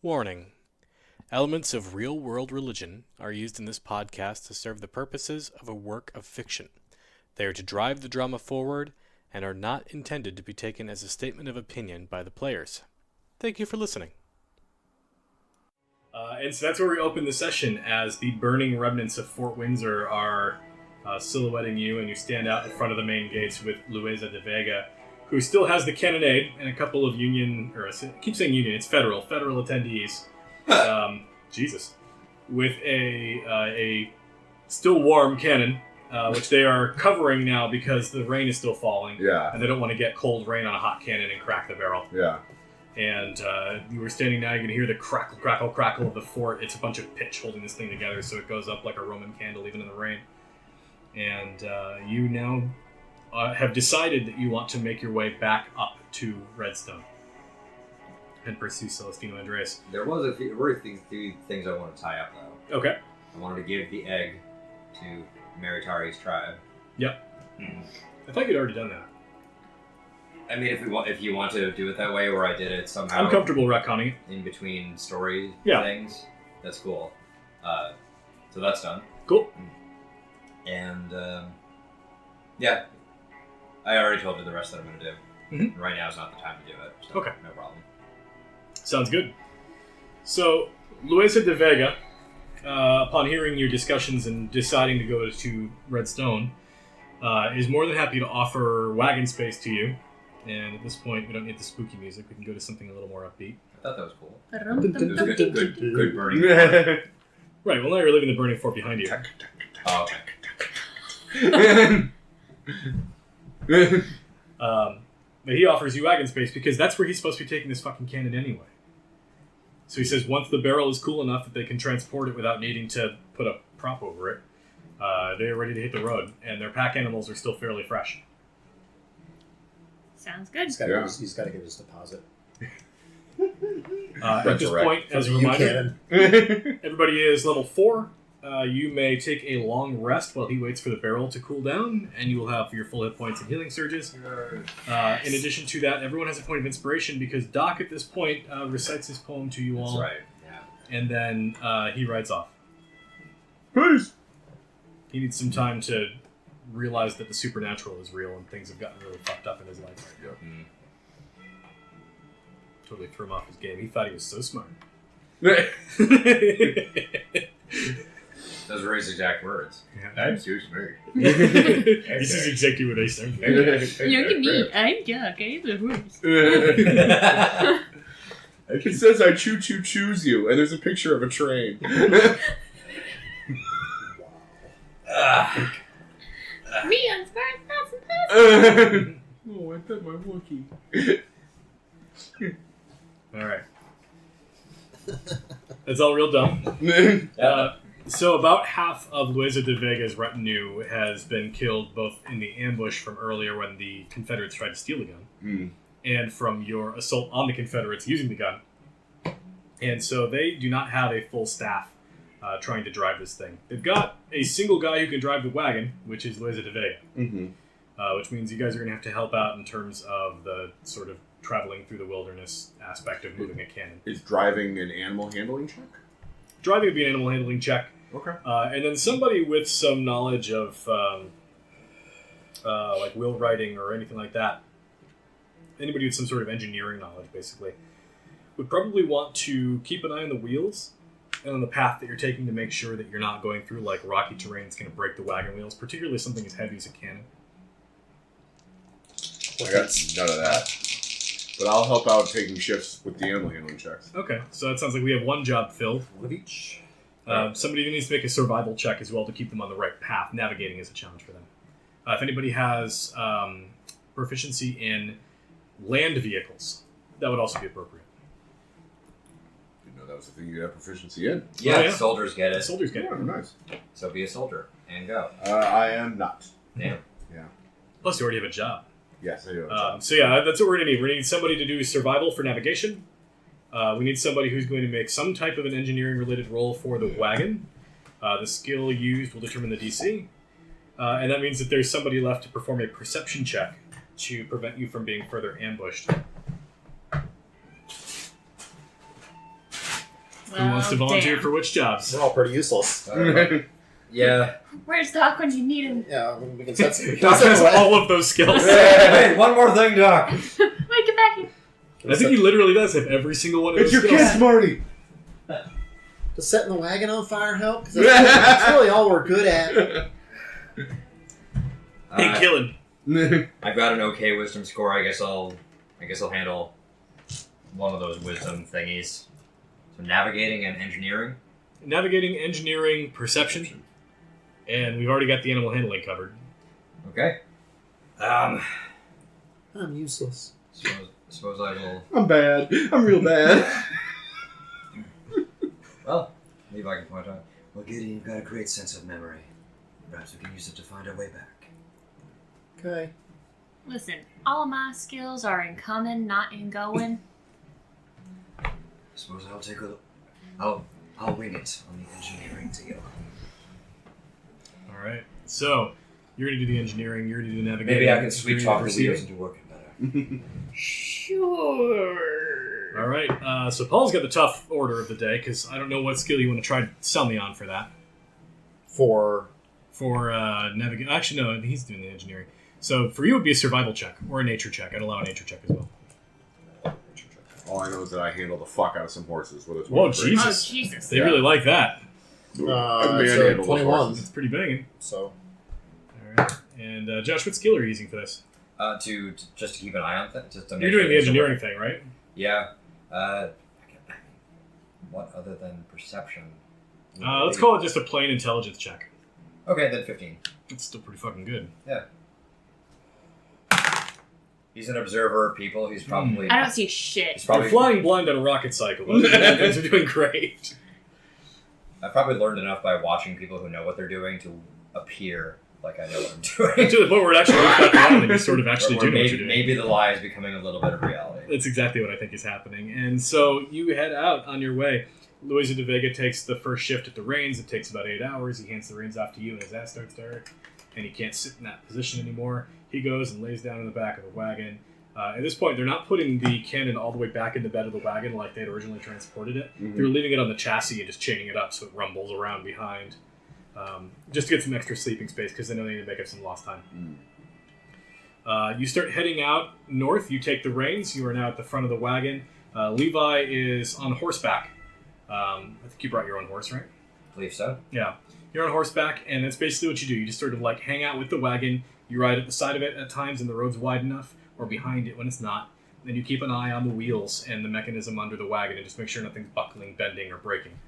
Warning. Elements of real-world religion are used in this podcast to serve the purposes of a work of fiction. They are to drive the drama forward and are not intended to be taken as a statement of opinion by the players. Thank you for listening. And so that's where we open the session, as the burning remnants of Fort Windsor are silhouetting you, and you stand out in front of the main gates with Luisa de Vega, who still has the cannonade and a couple of Union, or I keep saying Union, it's federal attendees. Jesus. With a still warm cannon, which they are covering now because the rain is still falling. Yeah. And they don't want to get cold rain on a hot cannon and crack the barrel. Yeah. And you were standing now, you can hear the crackle, crackle, crackle of the fort. It's a bunch of pitch holding this thing together, so it goes up like a Roman candle even in the rain. And you now have decided that you want to make your way back up to Redstone and pursue Celestino Andreas. There were a few things I want to tie up, though. Okay. I wanted to give the egg to Maritari's tribe. Yep. I thought you'd already done that. I mean, if you want to do it that way, where I did it somehow... I'm comfortable retconning it. In between story things, that's cool. So that's done. Cool. And, yeah. I already told you the rest that I'm going to do. Mm-hmm. Right now is not the time to do it. So okay. No problem. Sounds good. So, Luisa de Vega, upon hearing your discussions and deciding to go to Redstone, is more than happy to offer wagon space to you. And at this point, we don't need the spooky music. We can go to something a little more upbeat. I thought that was cool. It was good burning fort. Right, well now you're leaving the burning fort behind you. Oh, okay. But he offers you wagon space because that's where he's supposed to be taking this fucking cannon anyway. So he says once the barrel is cool enough that they can transport it without needing to put a prop over it, they are ready to hit the road, and their pack animals are still fairly fresh. Sounds good. He's got to give his deposit. At this point, as a reminder, everybody is level 4. You may take a long rest while he waits for the barrel to cool down, and you will have your full hit points and healing surges. In addition to that, everyone has a point of inspiration because Doc, at this point, recites his poem to you all. That's right, yeah. And then he rides off. Peace! He needs some time to realize that the supernatural is real and things have gotten really fucked up in his life. Yep. Totally threw him off his game. He thought he was so smart. Those were his exact words. Yeah. I'm so smart. This is exactly what I said. Look at me, I'm Doc, I have a horse. It says I choose you, and there's a picture of a train. Me on Smart. Oh, I bet my Wookiee. Alright. That's all real dumb. So about half of Luisa de Vega's retinue has been killed both in the ambush from earlier when the Confederates tried to steal the gun, and from your assault on the Confederates using the gun. And so they do not have a full staff trying to drive this thing. They've got a single guy who can drive the wagon, which is Luisa de Vega, which means you guys are going to have to help out in terms of the sort of traveling through the wilderness aspect of moving a cannon. Is driving an animal handling check? Driving would be an animal handling check. Okay. And then somebody with some knowledge of like wheel writing or anything like that, anybody with some sort of engineering knowledge, basically, would probably want to keep an eye on the wheels and on the path that you're taking to make sure that you're not going through like rocky terrain that's going to break the wagon wheels, particularly something as heavy as a cannon. I got none of that. But I'll help out taking shifts with the animal handling checks. Okay, so that sounds like we have one job filled. One of each. Somebody who needs to make a survival check as well to keep them on the right path. Navigating is a challenge for them. If anybody has proficiency in land vehicles, that would also be appropriate. Didn't know that was the thing you have proficiency in. Yeah, Oh, yeah. soldiers get it. Soldiers get it. Oh, nice. So be a soldier and go. I am not. Damn. Yeah. Plus, you already have a job. Yes, I do. So yeah, that's what we're going to need. We're going to need somebody to do survival for navigation. We need somebody who's going to make some type of an engineering-related roll for the wagon. The skill used will determine the DC. And that means that there's somebody left to perform a perception check to prevent you from being further ambushed. Who wants to volunteer damn. for which jobs? We're all pretty useless. Yeah. Where's Doc when you need him? Yeah, we can set some. Doc has all of those skills. Wait, one more thing, Doc. Wait, get back here. I think he literally does have every single one of those It's your skills. kid, Marty. Does setting the wagon on fire help? 'Cause that's really all we're good at. Hey, killing. I've got an okay wisdom score. I guess I'll handle one of those wisdom thingies. So navigating and engineering. Navigating, engineering, perception. And we've already got the animal handling covered. Okay. I'm useless. Suppose I will. I'm bad. I'm real bad. Well, maybe I can point out. Well, Gideon, you've got a great sense of memory. Perhaps we can use it to find our way back. Okay. Listen, all of my skills are in coming, not in going. I suppose I'll take a. I'll wing it on the engineering deal. All right. So, you're going to do the engineering, you're going to do the navigating. Maybe I can sweet you're talk gonna the do wheels perceiving. into working better. Sure. All right. So, Paul's got the tough order of the day, because I don't know what skill you want to try to sell me on for that. For Navigate. Actually, no, he's doing the engineering. So, for you, it would be a survival check, or a nature check. I'd allow a nature check as well. All I know is that I handle the fuck out of some horses with a Whoa, 23. Jesus. Oh, Jesus. They really like that. Man so handle those 21. horses. It's pretty banging. So All right. And, Josh, what skill are you using for this? To just to keep an eye on things. Just to make You're sure doing the things are engineering thing, right? Yeah. What other than perception? Let's call it just a plain intelligence check. Okay, then 15. It's still pretty fucking good. Yeah. He's an observer of people. He's probably. I don't see shit. He's You're probably. flying blind on a rocket cycle. Other than that, things are doing great. I've probably learned enough by watching people who know what they're doing to appear like I know what I'm doing. To the point where it actually looks like reality, and you sort of actually do know what maybe, you're doing. maybe the lie is becoming a little bit of reality. That's exactly what I think is happening. And so you head out on your way. Luisa de Vega takes the first shift at the reins. It takes about 8 hours. He hands the reins off to you, and his ass starts to hurt. And he can't sit in that position anymore. He goes and lays down in the back of the wagon. At this point, they're not putting the cannon all the way back in the bed of the wagon like they had originally transported it. Mhm. They're leaving it on the chassis and just chaining it up so it rumbles around behind. Just to get some extra sleeping space because they know they need to make up some lost time. You start heading out north. You take the reins. You are now at the front of the wagon. Levi is on horseback. I think you brought your own horse, right? I believe so. Yeah. You're on horseback, and that's basically what you do. You just sort of like hang out with the wagon. You ride at the side of it at times, and the road's wide enough, or behind it when it's not. Then you keep an eye on the wheels and the mechanism under the wagon, and just make sure nothing's buckling, bending, or breaking.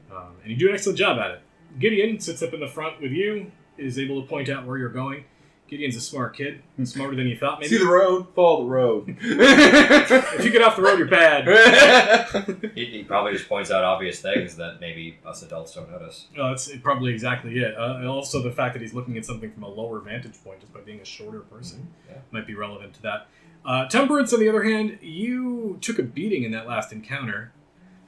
And you do an excellent job at it. Gideon sits up in the front with you, is able to point out where you're going. Gideon's a smart kid, smarter than you thought, maybe. See the road, follow the road. If you get off the road, you're bad. He probably just points out obvious things that maybe us adults don't notice. That's probably exactly it. And also the fact that he's looking at something from a lower vantage point, just by being a shorter person, might be relevant to that. Temperance, on the other hand, you took a beating in that last encounter.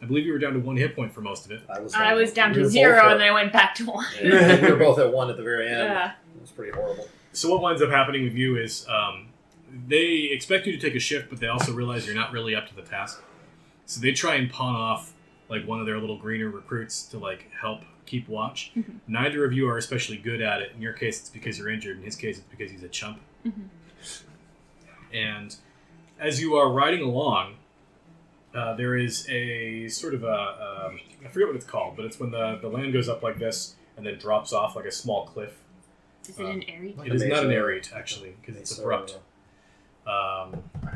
I believe you were down to 1 hit point for most of it. I was down we to were 0 both and then I went back to 1. we were both at 1 at the very end. Yeah. It was pretty horrible. So what winds up happening with you is they expect you to take a shift, but they also realize you're not really up to the task. So they try and pawn off like one of their little greener recruits to like help keep watch. Mhm. Neither of you are especially good at it. In your case, it's because you're injured. In his case, it's because he's a chump. Mhm. And as you are riding along, there is a sort of a I forget what it's called, but it's when the land goes up like this and then drops off like a small cliff. Is it an area? It is not an mesa. areate, actually, because it's Mesa, abrupt. A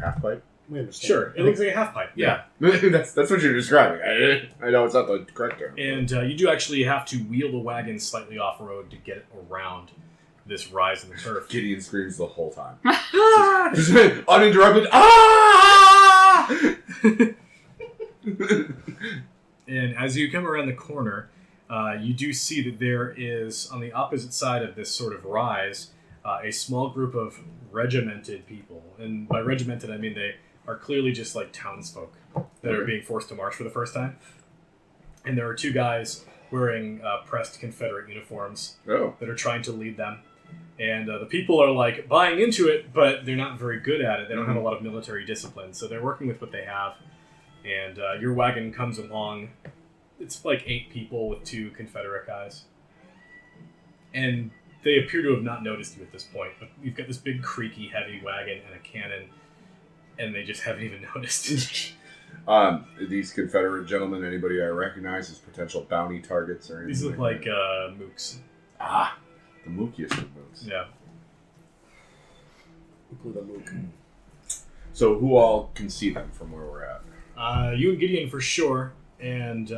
half pipe? We understand. Sure, it looks like a half pipe. Yeah. that's what you're describing. I know it's not the correct term. And you do actually have to wheel the wagon slightly off-road to get it around this rise in the turf. Gideon screams the whole time. Just uninterrupted. Ah! And as you come around the corner, you do see that there is, on the opposite side of this sort of rise, a small group of regimented people. And by regimented, I mean they are clearly just like townsfolk that are being forced to march for the first time. And there are 2 guys wearing pressed Confederate uniforms Oh. that are trying to lead them. And the people are like buying into it, but they're not very good at it. They don't have a lot of military discipline, so they're working with what they have. And your wagon comes along it's like 8 people with 2 Confederate guys. And they appear to have not noticed you at this point, but you've got this big, creaky, heavy wagon and a cannon, and they just haven't even noticed. These Confederate gentlemen, anybody I recognize as potential bounty targets or anything? These look like mooks. Ah, the mookiest of mooks. Yeah. Include a mook. So who all can see them from where we're at? You and Gideon for sure, and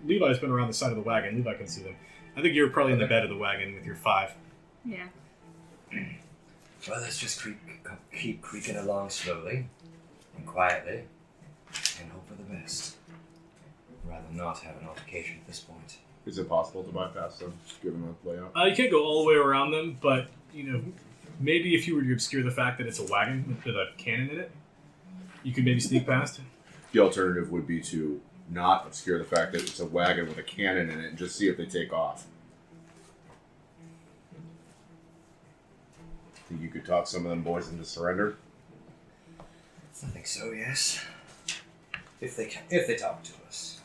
Levi's been around the side of the wagon. Levi can see them. I think you're probably in the bed of the wagon with your 5. Yeah. Well, let's just keep creaking along slowly and quietly and hope for the best. Rather not have an altercation at this point. Is it possible to bypass them, given the layout? You can't go all the way around them, but, maybe if you were to obscure the fact that it's a wagon with a cannon in it, you could maybe sneak past. The alternative would be to not obscure the fact that it's a wagon with a cannon in it and just see if they take off. Think you could talk some of them boys into surrender? I think so, yes. If they talk to us.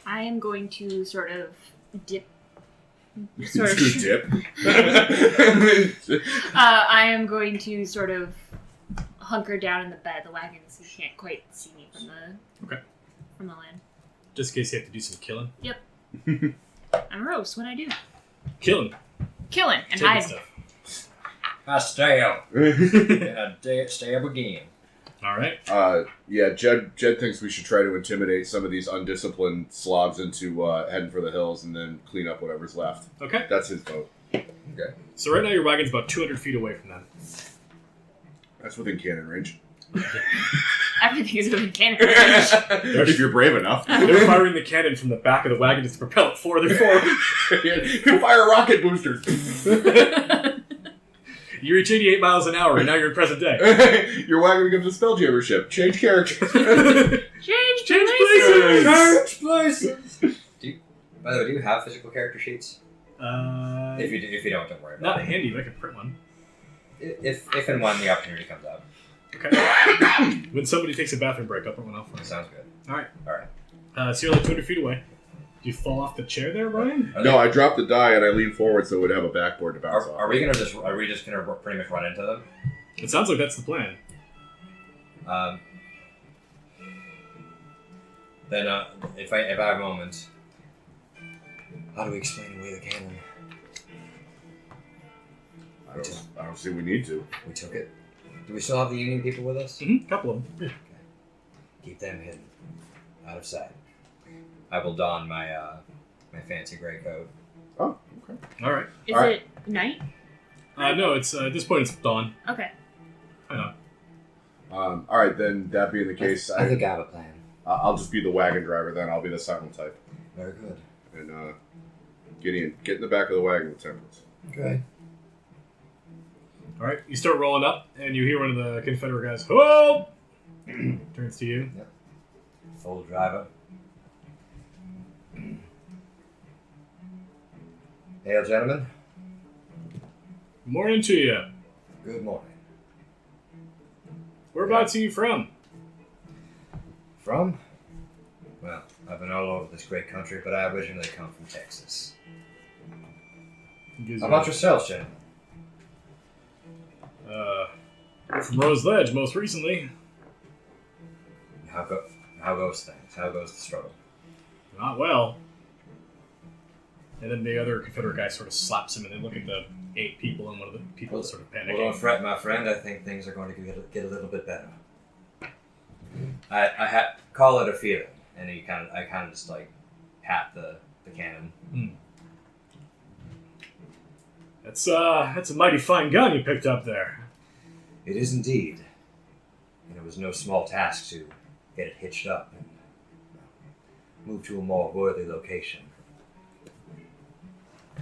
I am going to sort of dip. Dip. I am going to sort of hunker down in the bed of the wagon so you can't quite see me from the land. Just in case you have to do some killing. Yep. I'm a roast. What I do? Killing. Killing and Taking hide. stuff. I stab. And I stab again. All right. Yeah, Jed thinks we should try to intimidate some of these undisciplined slobs into heading for the hills and then clean up whatever's left. Okay. That's his vote. Okay. So right now your wagon's about 200 feet away from them. That's within cannon range. Everything is within cannon. If you're brave enough. They're firing the cannon from the back of the wagon to propel it farther forward. Fire rocket boosters. You reach 88 miles an hour, and now you're in present day. Your wagon becomes a Spelljammer ship. Change characters. Change places! Change places! By the way, do you have physical character sheets? If you don't worry about Not it. handy, but I can print one. If and when the opportunity comes up. Okay. When somebody takes a bathroom break, I'll put one off for you. Sounds good. Alright. So you're like 200 feet away. Do you fall off the chair there, Brian? No, I dropped the die and I leaned forward so it would have a backboard to bounce off. Are we just gonna pretty much run into them? It sounds like that's the plan. Then if I have a moment, how do we explain away the cannon? I don't see we need to. We took it. Do we still have the Union people with us? Mm-hmm. Couple of them. Yeah. Keep them hidden, out of sight. I will don my my fancy gray coat. Oh, okay. Alright. Is Alright. it night? No, it's at this point it's dawn. Okay. I know. Alright, then that being the case, I think I have a plan. I'll just be the wagon driver then. I'll be the sentinel type. Very good. And Gideon, get in the back of the wagon with temperance. Okay. Alright, you start rolling up, and you hear one of the Confederate guys, "Whoa!" Turns to you. Yep. Full driver. Hail, gentlemen. Morning to you. Good morning. Whereabouts are you from? From? Well, I've been all over this great country, but I originally come from Texas. How about yourselves, gentlemen? From Rose Ledge, most recently. How goes things? How goes the struggle? Not well. And then the other Confederate guy sort of slaps him, and they look at the 8 people, and one of the people is sort of panicking. Well, don't fret, my friend. I think things are going to get a little bit better. I call it a feeling, and I kind of just like pat the cannon. That's a mighty fine gun you picked up there. It is indeed, and it was no small task to get it hitched up and move to a more worthy location.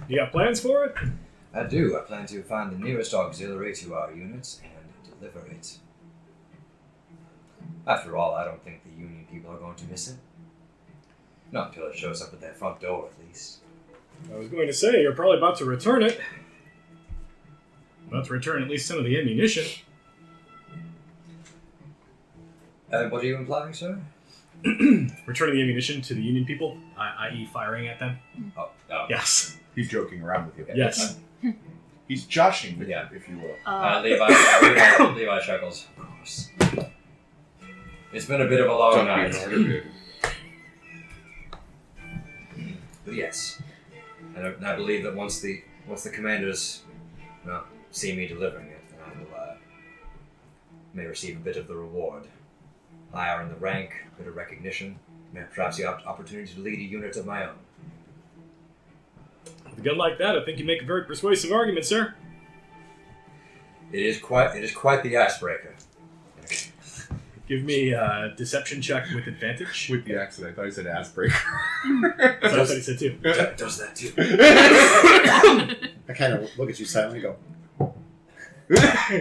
You got plans for it? I do. I plan to find the nearest auxiliary to our units and deliver it. After all, I don't think the Union people are going to miss it. Not until it shows up at their front door, at least. I was going to say, you're probably about to return it. About to return at least some of the ammunition. What are you implying, sir? returning the ammunition to the Union people, i.e. firing at them. Oh. Yes. He's joking around with you. Yes. He's joshing with Yeah. you, if you will. Levi chuckles. Of course. It's been a bit of a long night. But yes. And I believe that once the commanders see me delivering it, then I will may receive a bit of the reward. Higher in the rank, a bit of recognition, perhaps the opportunity to lead a unit of my own. With a gun like that, I think you make a very persuasive argument, sir. It is quite the icebreaker. Give me a deception check with advantage. With the accent, I thought he said ass breaker. That's what I thought he said too. Does that too. I kind of look at you silently and go,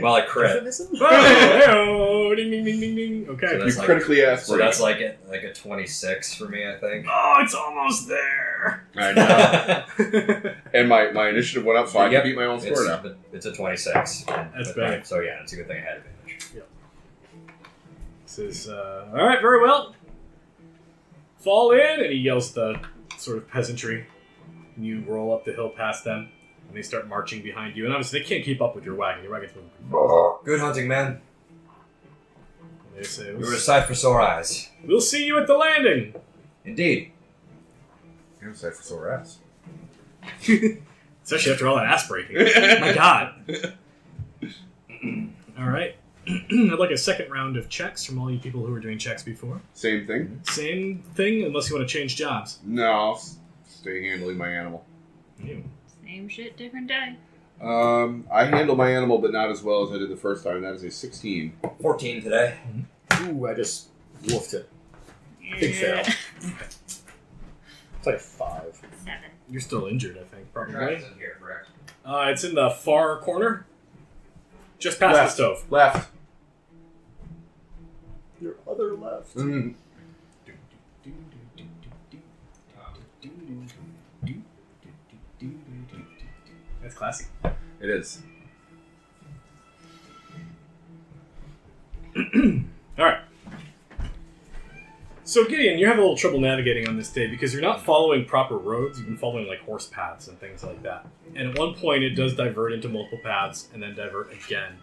Well, I crit. euphemism? Oh, ding, ding, ding, ding, ding. Okay. So You that's like- critically ass So breaker. that's like a 26 for me, I think. Oh, it's almost there. I know. And my initiative went up, so I Yep. can beat my own score now. It's a 26. That's But, better. So yeah, it's a good thing I had advantage. Says, all right, very well. Fall in, and he yells at the sort of peasantry. And you roll up the hill past them, and they start marching behind you. And obviously, they can't keep up with your wagon. Your wagon's moving pretty fast. Good hunting, man. And they say, You were a sight for sore eyes. we'll see you at the landing. Indeed. You're excited for sore ass. Especially after all that ass breaking. My God. All right. I'd like a second round of checks from all you people who were doing checks before. Same thing? Same thing, unless you want to change jobs. No, I'll stay handling my animal. You. Same shit, different day. I handle my animal, but not as well as I did the first time. That is a 16. 14 today. Ooh, I just woofed it. Big fail. It's like a 5. 7. You're still injured, I think, probably. in here, correct? It's in the far corner. Just past the stove. Left. Your other left. Mm. That's classy. It is. All right. So Gideon, you have a little trouble navigating on this day because you're not following proper roads. You've been following like horse paths and things like that. And at one point, it does divert into multiple paths and then divert again.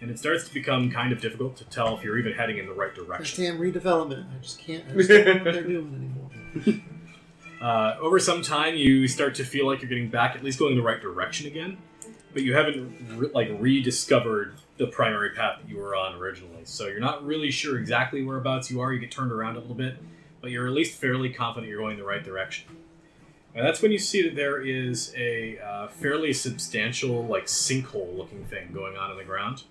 And it starts to become kind of difficult to tell if you're even heading in the right Gosh direction. damn redevelopment. I just don't know what they're doing anymore. Over some time, you start to feel like you're getting back, at least going in the right direction again. But you haven't rediscovered the primary path that you were on originally. So you're not really sure exactly whereabouts you are. You get turned around a little bit, but you're at least fairly confident you're going in the right direction. And that's when you see that there is a fairly substantial, like sinkhole-looking thing going on in the ground,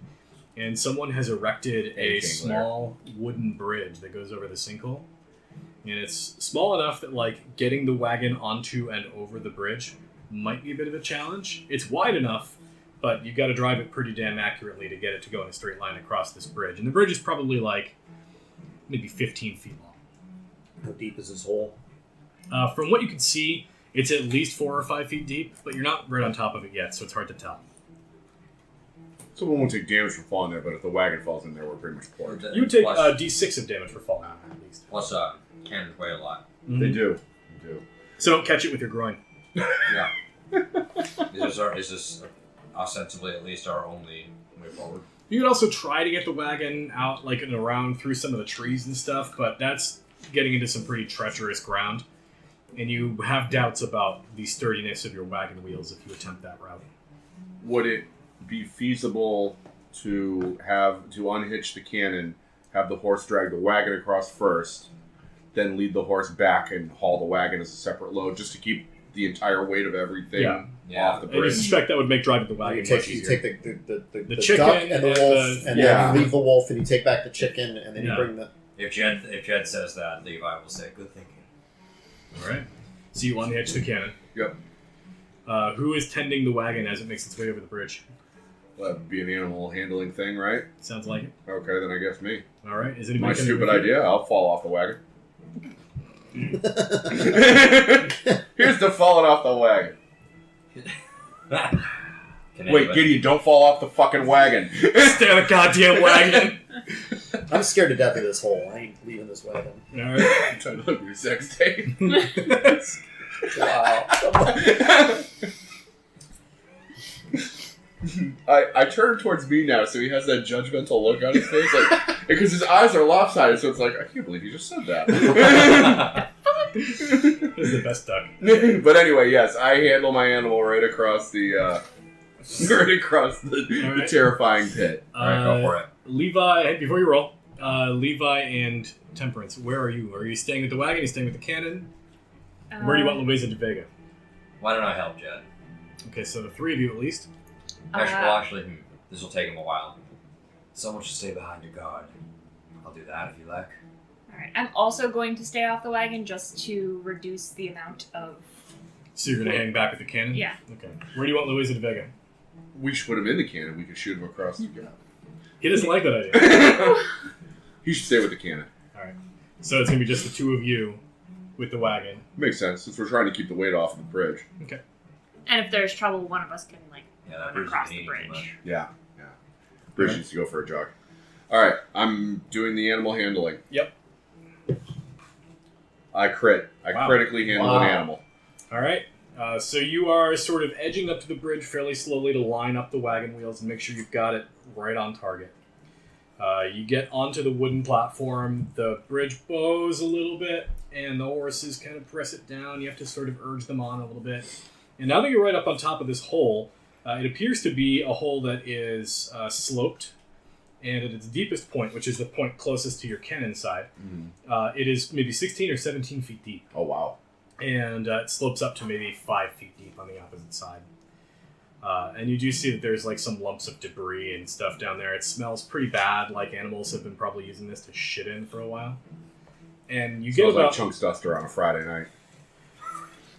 and someone has erected a small wooden bridge that goes over the sinkhole. And it's small enough that like getting the wagon onto and over the bridge might be a bit of a challenge. It's wide enough, but you've got to drive it pretty damn accurately to get it to go in a straight line across this bridge. And the bridge is probably like maybe 15 feet long. How deep is this hole? From what you can see, it's at least 4 or 5 feet deep, but you're not right on top of it yet, so it's hard to tell. Someone won't take damage from falling there, but if the wagon falls in there, we're pretty much poor. You would take D6 of damage for falling, at least. Plus, cannons weigh a lot. Mhm. They do. They do. So don't catch it with your groin. Yeah. Is this ostensibly at least our only way forward? You could also try to get the wagon out, like, and around through some of the trees and stuff, but that's getting into some pretty treacherous ground. And you have doubts about the sturdiness of your wagon wheels if you attempt that route. Would it be feasible to unhitch the cannon, have the horse drag the wagon across first, then lead the horse back and haul the wagon as a separate load, just to keep the entire weight of everything off the And you bridge? suspect that would make driving the wagon much You easier. take the chicken duck and the and wolf, the- and Yeah. then you leave the wolf, and you take back the chicken, and then Yeah. you bring the... If Jed says that, Levi will say, "Good thinking." All right. So you unhitch the cannon. Yep. Who is tending the wagon as it makes its way over the bridge? That'd be an animal handling thing, right? Sounds like it. Okay, then I guess me. All right. Is anybody My gonna stupid move? idea, I'll fall off the wagon. Here's the falling off the wagon. Can Wait, anybody- Gideon, don't fall off the fucking wagon. Stay on the goddamn wagon. I'm scared to death of this hole. I ain't leaving this wagon. All right. I'm trying to look at your sex tape. Wow. I turn towards me now, so he has that judgmental look on his face, like because his eyes are lopsided. So it's like, I can't believe you just said that. This is the best duck. But anyway, yes, I handle my animal right across the Alright. terrifying pit. Alright, go for it. Levi, before you roll, Levi and Temperance, where are you? Are you staying with the wagon? Are you staying with the cannon? Where do you want Louisa de Vega? Why don't I help, Jed? Okay, so the three of you at least. Actually, this will take him a while. Someone should stay behind your guard. I'll do that if you like. Alright, I'm also going to stay off the wagon just to reduce the amount of... So you're going to hang back with the cannon? Yeah. Okay. Where do you want Louisa de Vega? We should put him in the cannon. We could shoot him across the gap. He doesn't like that idea. He should stay with the cannon. Alright. So it's going to be just the two of you with the wagon. Makes sense, since we're trying to keep the weight off of the bridge. Okay. And if there's trouble, one of us can, that run bridge across isn't the eating too bridge. much. Yeah. Bridge needs to go for a jog. Alright, I'm doing the animal handling. Yep. I crit. I Wow. critically handle an animal. Alright. So you are sort of edging up to the bridge fairly slowly to line up the wagon wheels and make sure you've got it right on target. You get onto the wooden platform, the bridge bows a little bit, and the horses kind of press it down. You have to sort of urge them on a little bit. And now that you're right up on top of this hole, it appears to be a hole that is sloped, and at its deepest point, which is the point closest to your cannon side, it is maybe 16 or 17 feet deep. Oh, wow. And it slopes up to maybe 5 feet deep on the opposite side. And you do see that there's like some lumps of debris and stuff down there. It smells pretty bad, like animals have been probably using this to shit in for a while. And you get Smells about like Chunks Duster on a Friday night.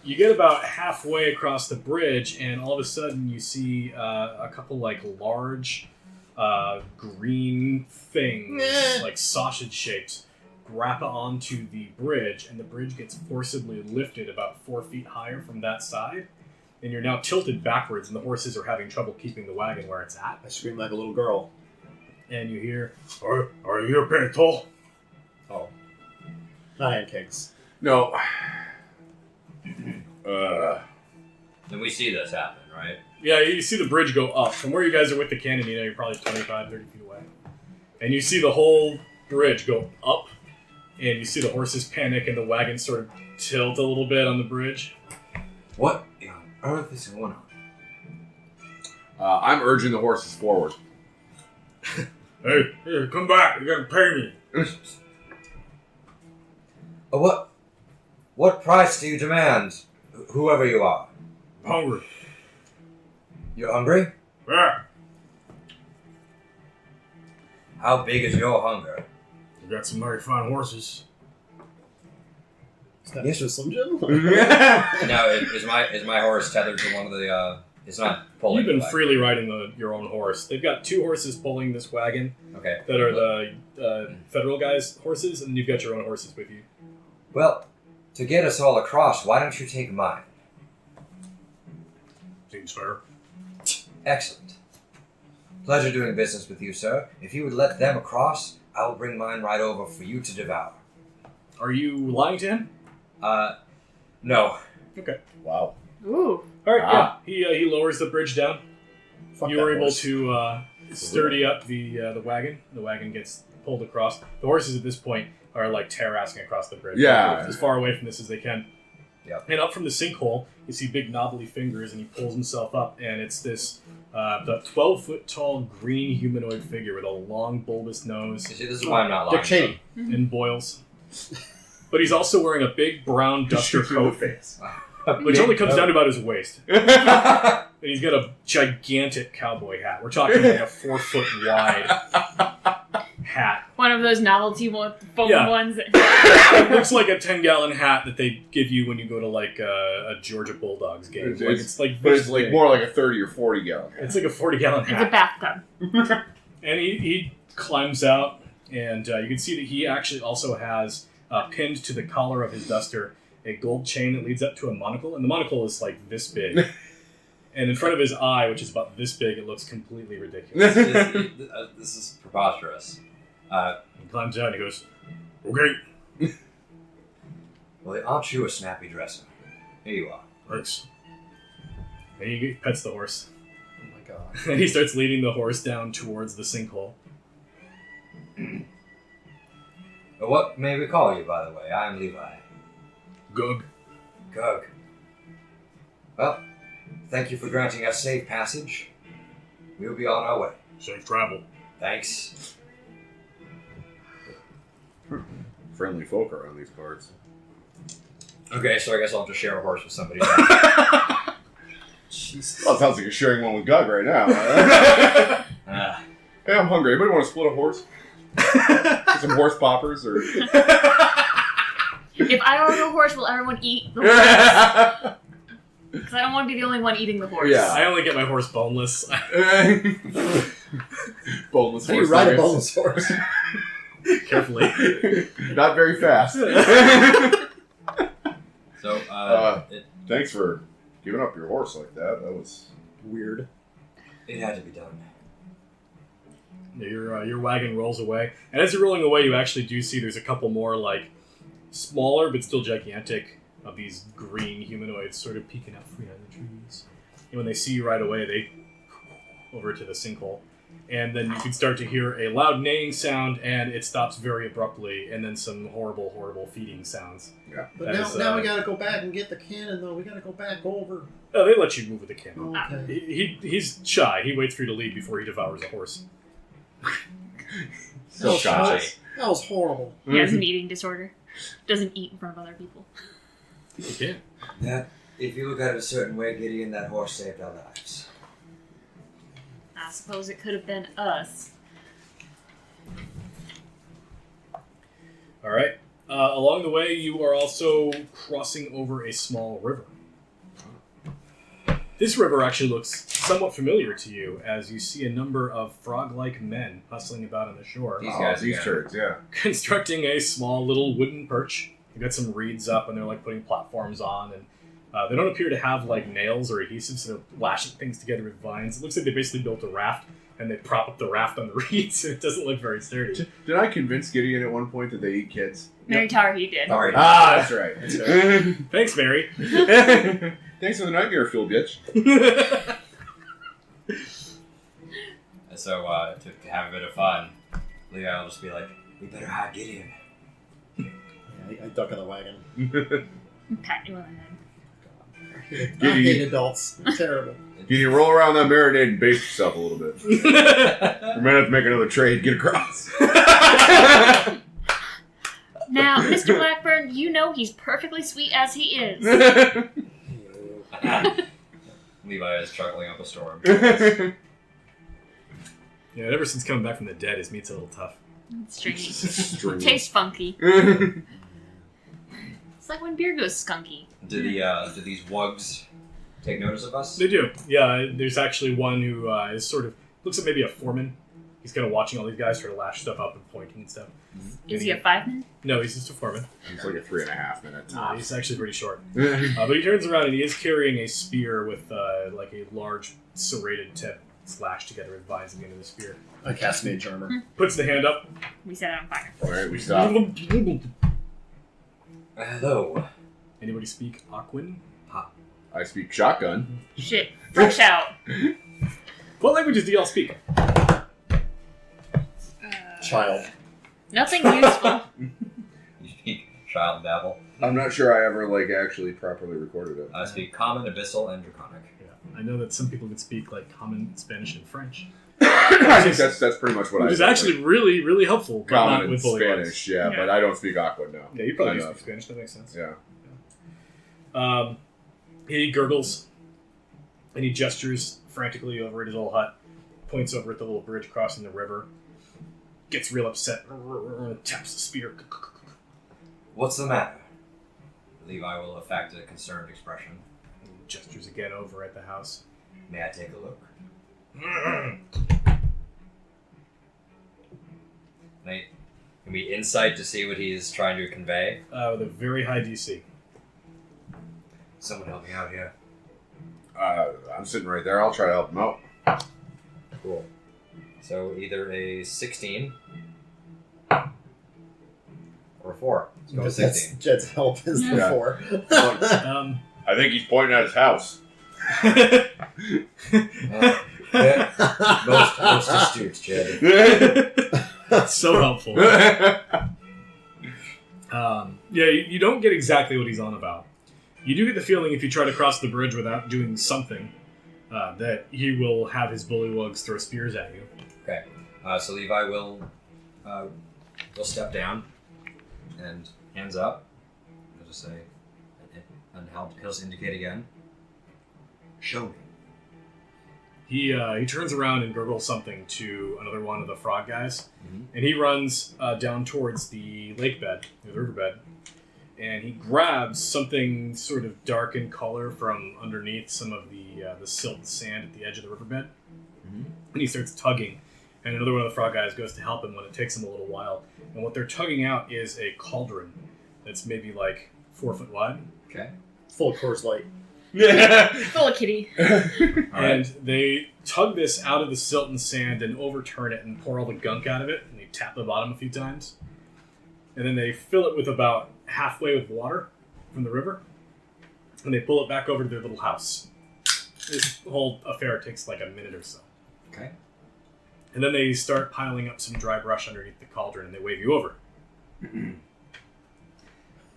you get about halfway across the bridge, and all of a sudden you see a couple like large green things, like sausage shapes, grappa onto the bridge, and the bridge gets forcibly lifted about 4 feet higher from that side. And you're now tilted backwards, and the horses are having trouble keeping the wagon where it's at. I scream like a little girl. And you hear, Are you paying toll? Oh. Nine kicks. No. Then we see this happen, right? Yeah, you see the bridge go up. From where you guys are with the cannon, you know you're probably 25, 30 feet away. And you see the whole bridge go up, and you see the horses panic, and the wagon sort of tilt a little bit on the bridge. What on earth is going on? I'm urging the horses forward. Hey, come back. You're going to pay me. What price do you demand, whoever you are? I'm hungry. You're hungry? Yeah. How big is your hunger? We got some very fine horses. Is that Mr. Slim Jim? Now, is my horse tethered to one of the? It's not pulling. You've been the wagon. freely riding your own horse. They've got two horses pulling this wagon Okay. that are the federal guys' horses, and you've got your own horses with you. Well, to get us all across, why don't you take mine? Seems fair. Excellent. Pleasure doing business with you, sir. If you would let them across, I will bring mine right over for you to devour. Are you lying to him? No. Okay. Wow. Ooh. All right. Yeah. He lowers the bridge down. Fuck You that were able horse. to sturdy up the wagon. The wagon gets pulled across. The horses at this point are like terracing across the bridge. Yeah. As far away from this as they can. Yep. And up from the sinkhole, you see big knobbly fingers, and he pulls himself up, and it's this the 12-foot tall green humanoid figure with a long bulbous nose You see, this is why I'm not lying. Dick Cheney. and boils. But he's also wearing a big brown duster coat, face. which only comes down to about his waist. And he's got a gigantic cowboy hat. We're talking like a 4-foot wide hat. One of those novelty foam Yeah. ones. It looks like a 10-gallon hat that they give you when you go to like a Georgia Bulldogs game. It's like But this it's like big. more like a 30 or 40 gallon. It's like a 40-gallon It's a hat. bathtub. And he climbs out, and you can see that he actually also has pinned to the collar of his duster a gold chain that leads up to a monocle, and the monocle is like this big. And in front of his eye, which is about this big, it looks completely ridiculous. This is preposterous. He climbs out and he goes, okay. Well, aren't you a snappy dresser? Here you are. Thanks. And he pets the horse. Oh my god. And he starts leading the horse down towards the sinkhole. What may we call you, by the way? I am Levi. Gug. Gug. Well, thank you for granting us safe passage. We will be on our way. Safe travel. Thanks. Friendly folk around these parts. Okay, so I guess I'll have to share a horse with somebody. Jesus. Well, it sounds like you're sharing one with Gug right now. Hey, I'm hungry. Anybody want to split a horse? Get some horse poppers or... If I own a horse, will everyone eat the horse? Because I don't want to be the only one eating the horse. Yeah. I only get my horse boneless. Boneless How do you horse. ride a nuggets. boneless horse? Carefully. Not very fast. So, Thanks for giving up your horse like that. That was... Weird. it had to be done. Your wagon rolls away. And as you're rolling away, you actually do see there's a couple more, like, smaller but still gigantic of these green humanoids sort of peeking out from behind the trees. And when they see you right away, they over to the sinkhole. And then you can start to hear a loud neighing sound, and it stops very abruptly, and then some horrible, horrible feeding sounds. Yeah. But That now, is, now we gotta go back and get the cannon, though. We gotta go back over. Oh, they let you move with the camel. Okay. He's shy. He waits for you to leave before he devours a horse. Still Oh, conscious. That was horrible. He has an eating disorder. Doesn't eat in front of other people. You can. That, if you look at it a certain way, Gideon, that horse saved our lives. I suppose it could have been us. All right. Along the way, you are also crossing over a small river. This river actually looks somewhat familiar to you as you see a number of frog-like men hustling about on the shore, These Oh, guys these again. turds, yeah. constructing a small little wooden perch. They've got some reeds up, and they're like putting platforms on, and they don't appear to have like nails or adhesives, so they're lashing things together with vines. It looks like they basically built a raft, and they prop up the raft on the reeds, and it doesn't look very sturdy. Did I convince Gideon at one point that they eat kids? Mary Tower, he did. Sorry. Ah, that's right. That's right. Thanks, Mary. Thanks for the nightmare fuel, bitch. So, to have a bit of fun, Levi will just be like, we better hide Gideon. Yeah, I duck in the wagon. Pat you on the head. I Giddy. hate adults. They're terrible. Gideon, roll around that marinade and base yourself a little bit. We might have to make another trade. Get across. Now, Mr. Blackburn, you know he's perfectly sweet as he is. Levi is chuckling up a storm. Yeah, ever since coming back from the dead, his meat's a little tough. It's strange. Stringy. Tastes funky. It's like when beer goes skunky. Do these wugs take notice of us? They do. Yeah, there's actually one who is sort of, looks like maybe a foreman. He's kind of watching all these guys try to lash stuff up and pointing and stuff. Is he a fireman? No, he's just a foreman. It's like a 3.5 minute top. He's actually pretty short. But he turns around and he is carrying a spear with like a large serrated tip slashed together with vines at the end of the spear. I cast mage armor. Puts the hand up. We set it on fire. Alright, we stop. Hello. Anybody speak Aquan? I speak shotgun. Shit. Fresh out. What languages do y'all speak? Child. Nothing useful. You speak child babble. I'm not sure I ever like actually properly recorded it. I speak common, abyssal, and draconic. Yeah, I know that some people could speak like common Spanish and French, I think that's pretty much what which I is know. actually really, really helpful. But not Common in with bully words. Spanish, yeah, Yeah. but I don't speak Aqua, no. Yeah, you probably Enough. speak Spanish. That makes sense. Yeah. He gurgles, and he gestures frantically over at his old hut, points over at the little bridge crossing the river, gets real upset, taps the spear. What's the matter? Levi will affect a concerned expression. And gestures again over at the house. May I take a look? Can we insight to see what he's trying to convey? With a very high DC. Someone help me out here. I'm sitting right there. I'll try to help him out. Cool. So either a 16 or 4. Let's go with Because 16. Jed's help is the Yeah. 4. I think he's pointing at his house. Most astute, Jed. So helpful. Yeah, you don't get exactly what he's on about. You do get the feeling if you try to cross the bridge without doing something, that he will have his bullywugs throw spears at you. Okay. So Levi will step down and hands up. I'll just say, and he'll indicate again. Show me. He turns around and gurgles something to another one of the frog guys, and he runs down towards the lake bed, the riverbed, and he grabs something sort of dark in color from underneath some of the silt and sand at the edge of the riverbed, and he starts tugging. And another one of the frog guys goes to help him when it takes him a little while. And what they're tugging out is a cauldron that's maybe like 4 foot wide. Okay. Full of Coors Light. Full of kitty. And they tug this out of the silt and sand and overturn it and pour all the gunk out of it. And they tap the bottom a few times. And then they fill it with about halfway with water from the river. And they pull it back over to their little house. This whole affair takes like a minute or so. Okay. And then they start piling up some dry brush underneath the cauldron and they wave you over.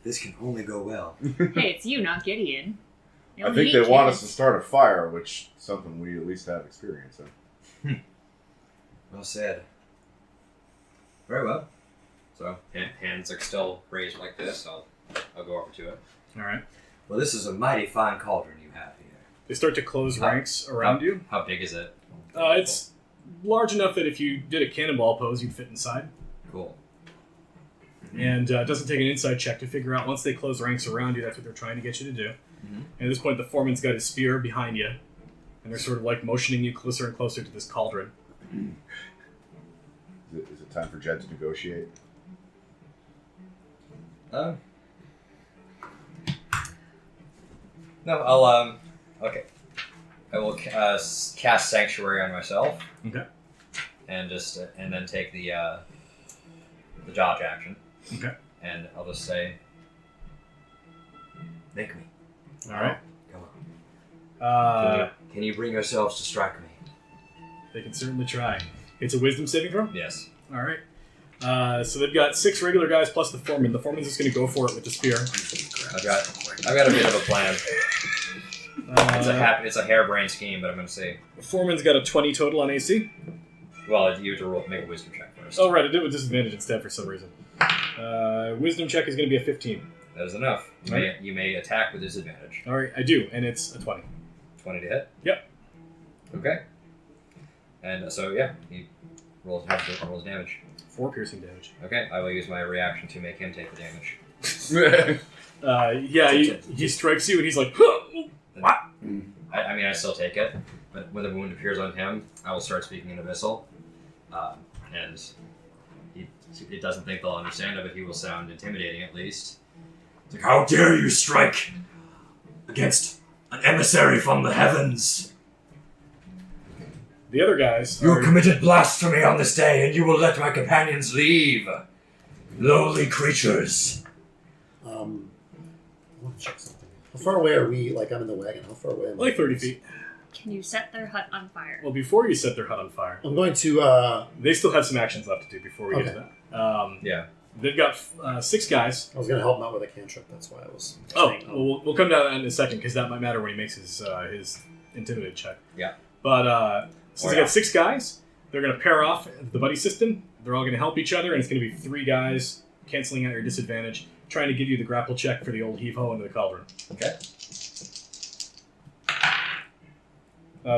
This can only go well. Hey, it's you, not Gideon. You I don't think need they want us kids. to start a fire, which is something we at least have experience in. Well said. Very well. So hands are still raised like this. I'll go over to it. All right. Well, this is a mighty fine cauldron you have here. They start to close ranks around you. How big is it? It's large enough that if you did a cannonball pose, you'd fit inside. Cool. And it doesn't take an insight check to figure out once they close ranks around you, that's what they're trying to get you to do. And at this point, the foreman's got his spear behind you, and they're sort of like motioning you closer and closer to this cauldron. Is it time for Jed to negotiate? No, I'll okay. I will cast Sanctuary on myself. Okay. And then take the dodge action. Okay. And I'll just say, make me. All right. Come on. Uh, Can you bring yourselves to strike me? they can certainly try. It's a wisdom saving throw? Yes. All right. So they've got 6 regular guys plus the foreman. The foreman's just going to go for it with the spear. I've got a bit of a plan. It's a harebrained scheme, but I'm going to say. The foreman's got a 20 total on AC. Well, you have to make a wisdom check first. Oh, right. I did it with disadvantage instead for some reason. Wisdom check is going to be a 15. That is enough. You may attack with disadvantage. All right, I do, and it's a 20. 20 to hit? Yep. Okay. And so, yeah, he rolls damage. 4 piercing damage. Okay, I will use my reaction to make him take the damage. Yeah, he strikes you, and he's like, what? I mean, I still take it, but when the wound appears on him, I will start speaking in Abyssal. And he doesn't think they'll understand it, but he will sound intimidating at least. It's like, how dare you strike against an emissary from the heavens? The other guys You are... committed blasphemy on this day, and you will let my companions leave. Lowly creatures. I want to check something. How far away are we? Like, I'm in the wagon. How far away am I? like 30 feet. Can you set their hut on fire? Well, before you set their hut on fire, I'm going to, they still have some actions left to do before we get to that. Yeah. They've got 6 guys. I was going to help him out with a cantrip. That's why I was Oh, saying, well, we'll come down to that in a second, because that might matter when he makes his intimidate check. Yeah. But since they got 6 guys, they're going to pair off the buddy system. They're all going to help each other, and it's going to be 3 guys canceling out your disadvantage, trying to give you the grapple check for the old heave-ho into the cauldron. Okay.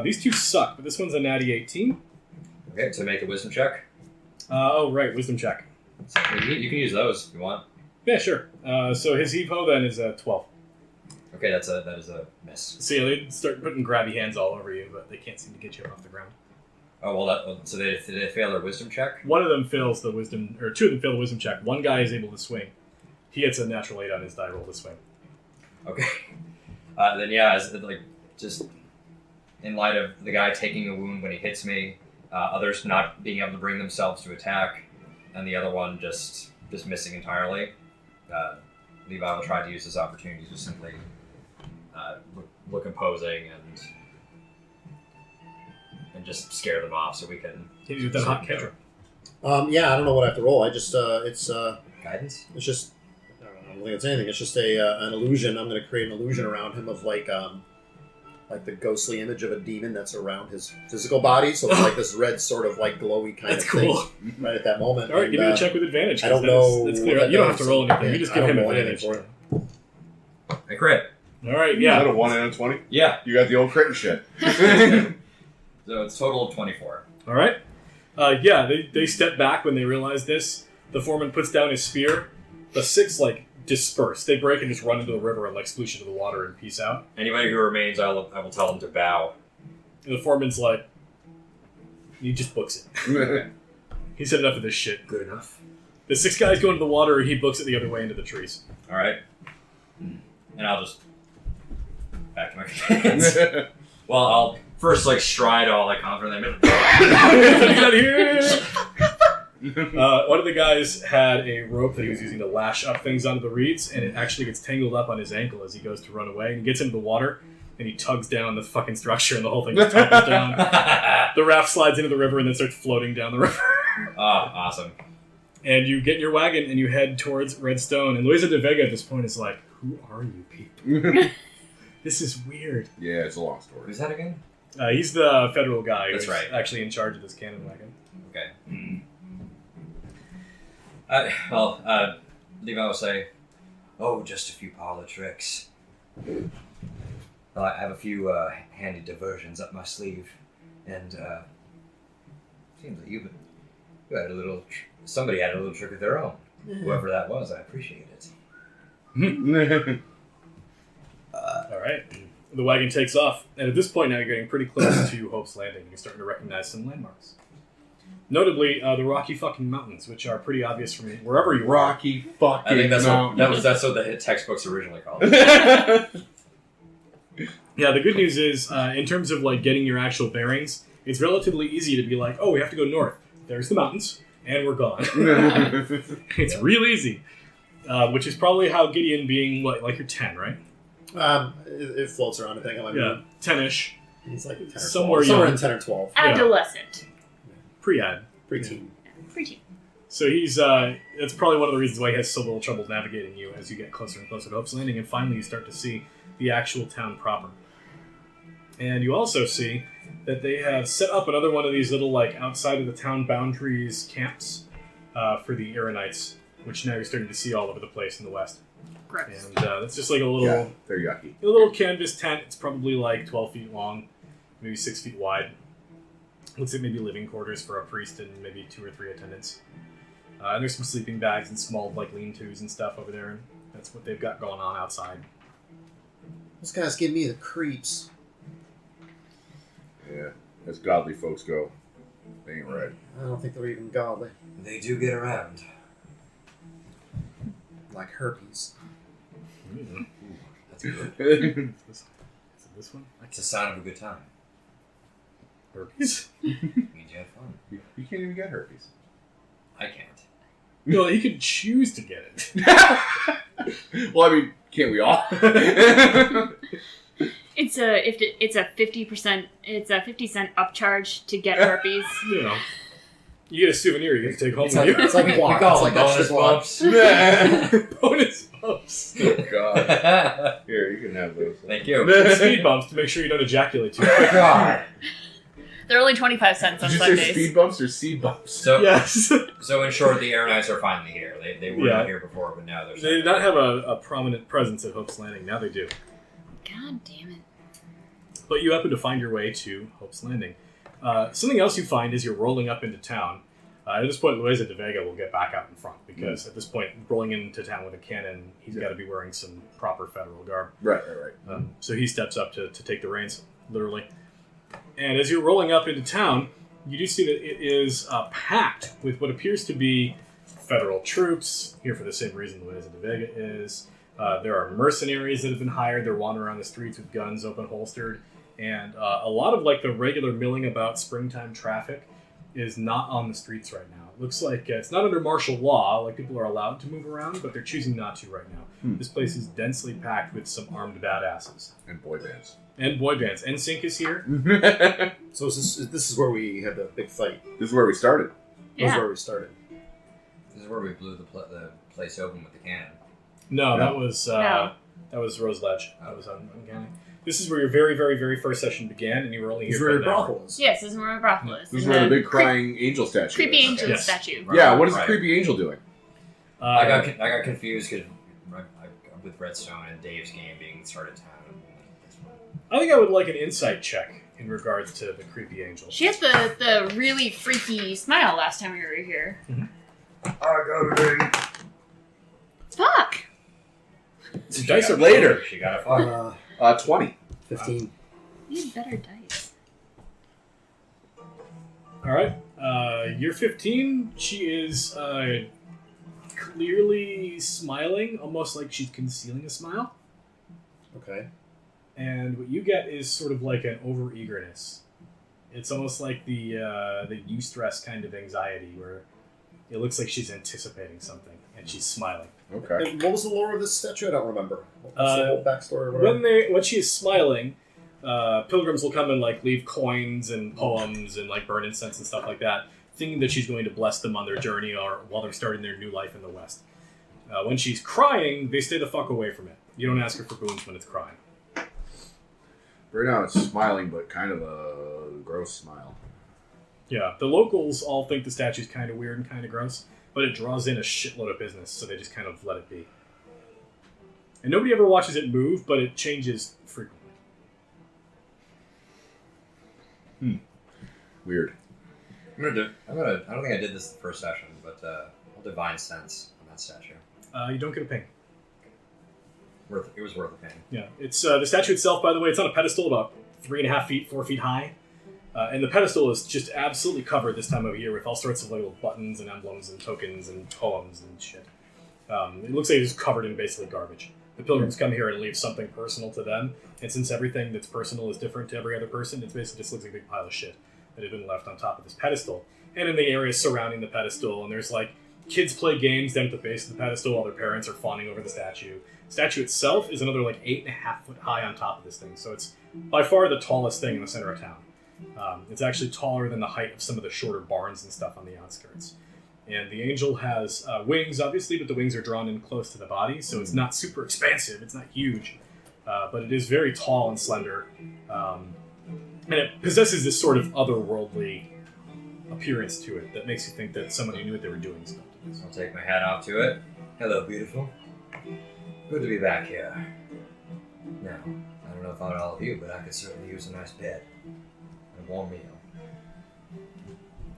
These 2 suck, but this one's a natty 18. Okay, so make a wisdom check. Oh, right, wisdom check. So you can use those if you want. Yeah, sure. So his heave-ho then is a 12. Okay, that is a miss. So yeah, they start putting grabby hands all over you, but they can't seem to get you up off the ground. Oh well, so they fail their wisdom check. One of them fails the wisdom, or 2 of them fail the wisdom check. One guy is able to swing. He gets a natural 8 on his die roll to swing. Okay. Then yeah, just in light of the guy taking a wound when he hits me, others not being able to bring themselves to attack, and the other one just missing entirely. Levi will try to use this opportunity to simply look imposing and just scare them off so we can... Hit you with that hot ketchup. Yeah, I don't know what I have to roll. I just, it's Guidance? It's just, I don't think it's anything. It's just an illusion. I'm going to create an illusion around him of like the ghostly image of a demon that's around his physical body. So it's like this red sort of like glowy kind That's of cool. thing right at that moment. All right, And, give me a check with advantage. I don't know. That's clear. what that You don't have does. to roll anything. Yeah, You just I give don't him roll anything advantage. for it. I crit. All right, Is yeah. that a 1 out of 20? Yeah. You got the old crit and shit. So it's total of 24. All right. Yeah, they step back when they realize this. The foreman puts down his spear. The 6 like disperse. They break and just run into the river and like sploosh into the water and peace out. Anybody who remains, I will tell them to bow. And the foreman's like, he just books it. He said enough of this shit. Good enough. The 6 guys go into the water. He books it the other way into the trees. All right. And I'll just back to my hands. Well, I'll first like stride all like confidently. Get out of here! One of the guys had a rope that he was using to lash up things onto the reeds, and it actually gets tangled up on his ankle as he goes to run away. And he gets into the water, and he tugs down the fucking structure, and the whole thing just tumbles down. The raft slides into the river and then starts floating down the river. Oh, awesome. And you get in your wagon and you head towards Redstone. And Luisa de Vega at this point is like, who are you people? This is weird. Yeah, it's a long story. Who's that again? He's the federal guy That's who's right. actually in charge of this cannon wagon. Okay. Levi will say, "Oh, just a few parlor tricks. I have a few handy diversions up my sleeve, and seems like you had a little. Somebody had a little trick of their own. Whoever that was, I appreciate it." All right. The wagon takes off, and at this point now you're getting pretty close to Hope's Landing. You're starting to recognize some landmarks. Notably, the Rocky fucking Mountains, which are pretty obvious from wherever you are. Rocky fucking I think that's Mountains. that's what the textbooks originally called it. Yeah, the good news is, in terms of like getting your actual bearings, it's relatively easy to be like, oh, we have to go north. There's the mountains, and we're gone. It's real easy. Which is probably how Gideon being, what, like you're 10, right? It floats around, I think. I might be- Yeah, 10-ish. He's like 10 or 12. Somewhere Somewhere young. in 10 or 12. Adolescent. Pre-ad. Preteen. Preteen. So he's, that's probably one of the reasons why he has so little trouble navigating you as you get closer and closer to Hope's Landing, and finally you start to see the actual town proper. And you also see that they have set up another one of these little, like, outside of the town boundaries camps for the Aaronites, which now you're starting to see all over the place in the west. Gross. And it's just like a little... Yeah, they're yucky. A little canvas tent. It's probably like 12 feet long, maybe 6 feet wide. Looks like maybe living quarters for a priest and maybe 2 or 3 attendants. And there's some sleeping bags and small like lean-tos and stuff over there. And that's what they've got going on outside. Those guys give me the creeps. Yeah, as godly folks go, they ain't right. I don't think they're even godly. They do get around. Like herpes. Mm. That's good. Is it this one? It's a sign of a good time. Herpes? Means you have fun. You can't even get herpes. I can't. No, he could choose to get it. Well, I mean, can't we all? It's a 50%. It's a 50-cent upcharge to get herpes. You know, you get a souvenir you get to take home It's with like, you. it's like guac. call It's like them extra bonus guac. bumps. Bonus bumps. Oh, God. Thank Here, you can have those. you. Speed bumps to make sure you don't ejaculate too quick. God. They're only 25 cents on Did you say Sundays. speed bumps or seed bumps? So, Yes. so in short, the Aaronites are finally here. They were Yeah. not here before, but now they're. They did not have a prominent presence at Hope's Landing. Now they do. God damn it. But you happen to find your way to Hope's Landing. Something else you find is you're rolling up into town. At this point, Luisa de Vega will get back out in front because at this point, rolling into town with a cannon, he's got to be wearing some proper federal garb. Right. So he steps up to take the reins, literally. And as you're rolling up into town, you do see that it is packed with what appears to be federal troops, here for the same reason Luisa de Vega is. There are mercenaries that have been hired. They're wandering around the streets with guns open holstered. And a lot of like the regular milling about springtime traffic is not on the streets right now. Looks like it's not under martial law, like people are allowed to move around, but they're choosing not to right now. This place is densely packed with some armed badasses. And boy bands. And boy bands. NSYNC is here. So this is where we had the big fight. This is where we started. This is where we started. This is where we blew the place open with the cannon. No, No. that was Rose Ledge. That was uncanny. This is where your very, very, very first session began, and you were only This here is for where the an hour. brothel is. Yes, this is where my brothel is. This is And where the big crying angel statue creepy is. angel Yes. statue. Yeah, what is the Right. creepy angel doing? I got confused because with Redstone and Dave's game being started town. I think I would like an insight check in regards to the creepy angel. She had the really freaky smile last time we were here. I got it. Fuck! Some dice are later. She got a fuck. 20. 15. We need better dice. All right. You're 15. She is clearly smiling, almost like she's concealing a smile. Okay. And what you get is sort of like an over-eagerness. It's almost like the eustress kind of anxiety, where it looks like she's anticipating something, and she's smiling. Okay. And what was the lore of this statue? I don't remember. What's the whole backstory or whatever? When she is smiling, pilgrims will come and like leave coins and poems and like burn incense and stuff like that, thinking that she's going to bless them on their journey or while they're starting their new life in the West. When she's crying, they stay the fuck away from it. You don't ask her for boons when it's crying. Right now it's smiling, but kind of a gross smile. Yeah, the locals all think the statue's kind of weird and kind of gross, but it draws in a shitload of business, so they just kind of let it be. And nobody ever watches it move, but it changes frequently. Weird. I don't think I did this the first session, but I'll divine sense on that statue. You don't get a ping. It was worth a ping. Yeah, it's the statue itself, by the way, it's on a pedestal about 3.5 feet, 4 feet high. And the pedestal is just absolutely covered this time of year with all sorts of little buttons and emblems and tokens and poems and shit. It looks like it's covered in basically garbage. The pilgrims come here and leave something personal to them, and since everything that's personal is different to every other person, it basically just looks like a big pile of shit that had been left on top of this pedestal. And in the areas surrounding the pedestal, and there's like kids play games down at the base of the pedestal while their parents are fawning over the statue. The statue itself is another like 8.5 foot high on top of this thing, so it's by far the tallest thing in the center of town. It's actually taller than the height of some of the shorter barns and stuff on the outskirts. And the angel has wings, obviously, but the wings are drawn in close to the body, so it's not super expansive, it's not huge, but it is very tall and slender. And it possesses this sort of otherworldly appearance to it that makes you think that somebody knew what they were doing. I'll take my hat off to it. Hello, beautiful. Good to be back here. Now, I don't know about all of you, but I could certainly use a nice bed and a warm meal.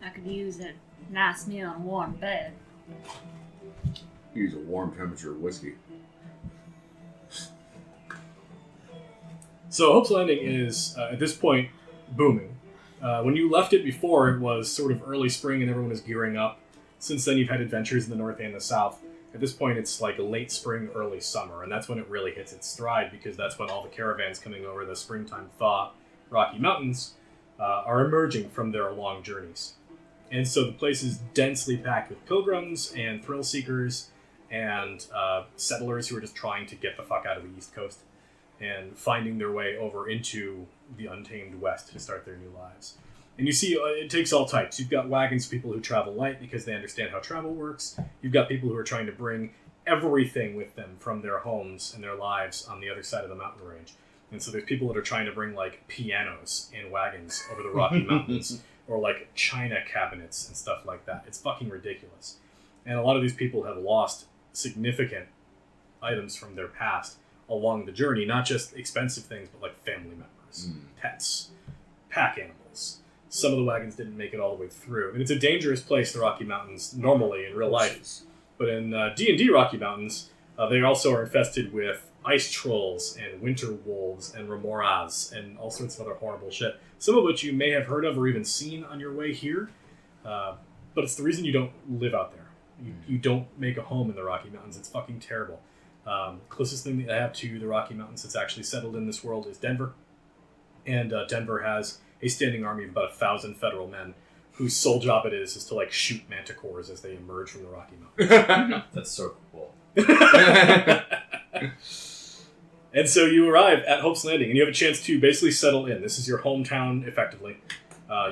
I could use a nice meal and a warm bed. Use a warm temperature whiskey. So Hope's Landing is, at this point, booming. When you left it before, it was sort of early spring and everyone was gearing up. Since then, you've had adventures in the north and the south. At this point, it's like late spring, early summer, and that's when it really hits its stride, because that's when all the caravans coming over the springtime thaw Rocky Mountains are emerging from their long journeys. And so the place is densely packed with pilgrims and thrill seekers and settlers who are just trying to get the fuck out of the East Coast and finding their way over into the untamed West to start their new lives. And you see, it takes all types. You've got wagons, people who travel light because they understand how travel works. You've got people who are trying to bring everything with them from their homes and their lives on the other side of the mountain range. And so there's people that are trying to bring, like, pianos in wagons over the Rocky Mountains, or, like, china cabinets and stuff like that. It's fucking ridiculous. And a lot of these people have lost significant items from their past along the journey, not just expensive things, but, like, family members, pets, pack animals. Some of the wagons didn't make it all the way through. And it's a dangerous place, the Rocky Mountains, normally in real life. But in D&D Rocky Mountains, they also are infested with ice trolls and winter wolves and remoras and all sorts of other horrible shit. Some of which you may have heard of or even seen on your way here. But it's the reason you don't live out there. You don't make a home in the Rocky Mountains. It's fucking terrible. Closest thing that I have to the Rocky Mountains that's actually settled in this world is Denver. And Denver has a standing army of about 1,000 federal men whose sole job it is to like shoot manticores as they emerge from the Rocky Mountains. That's so cool. And so you arrive at Hope's Landing, and you have a chance to basically settle in. This is your hometown, effectively.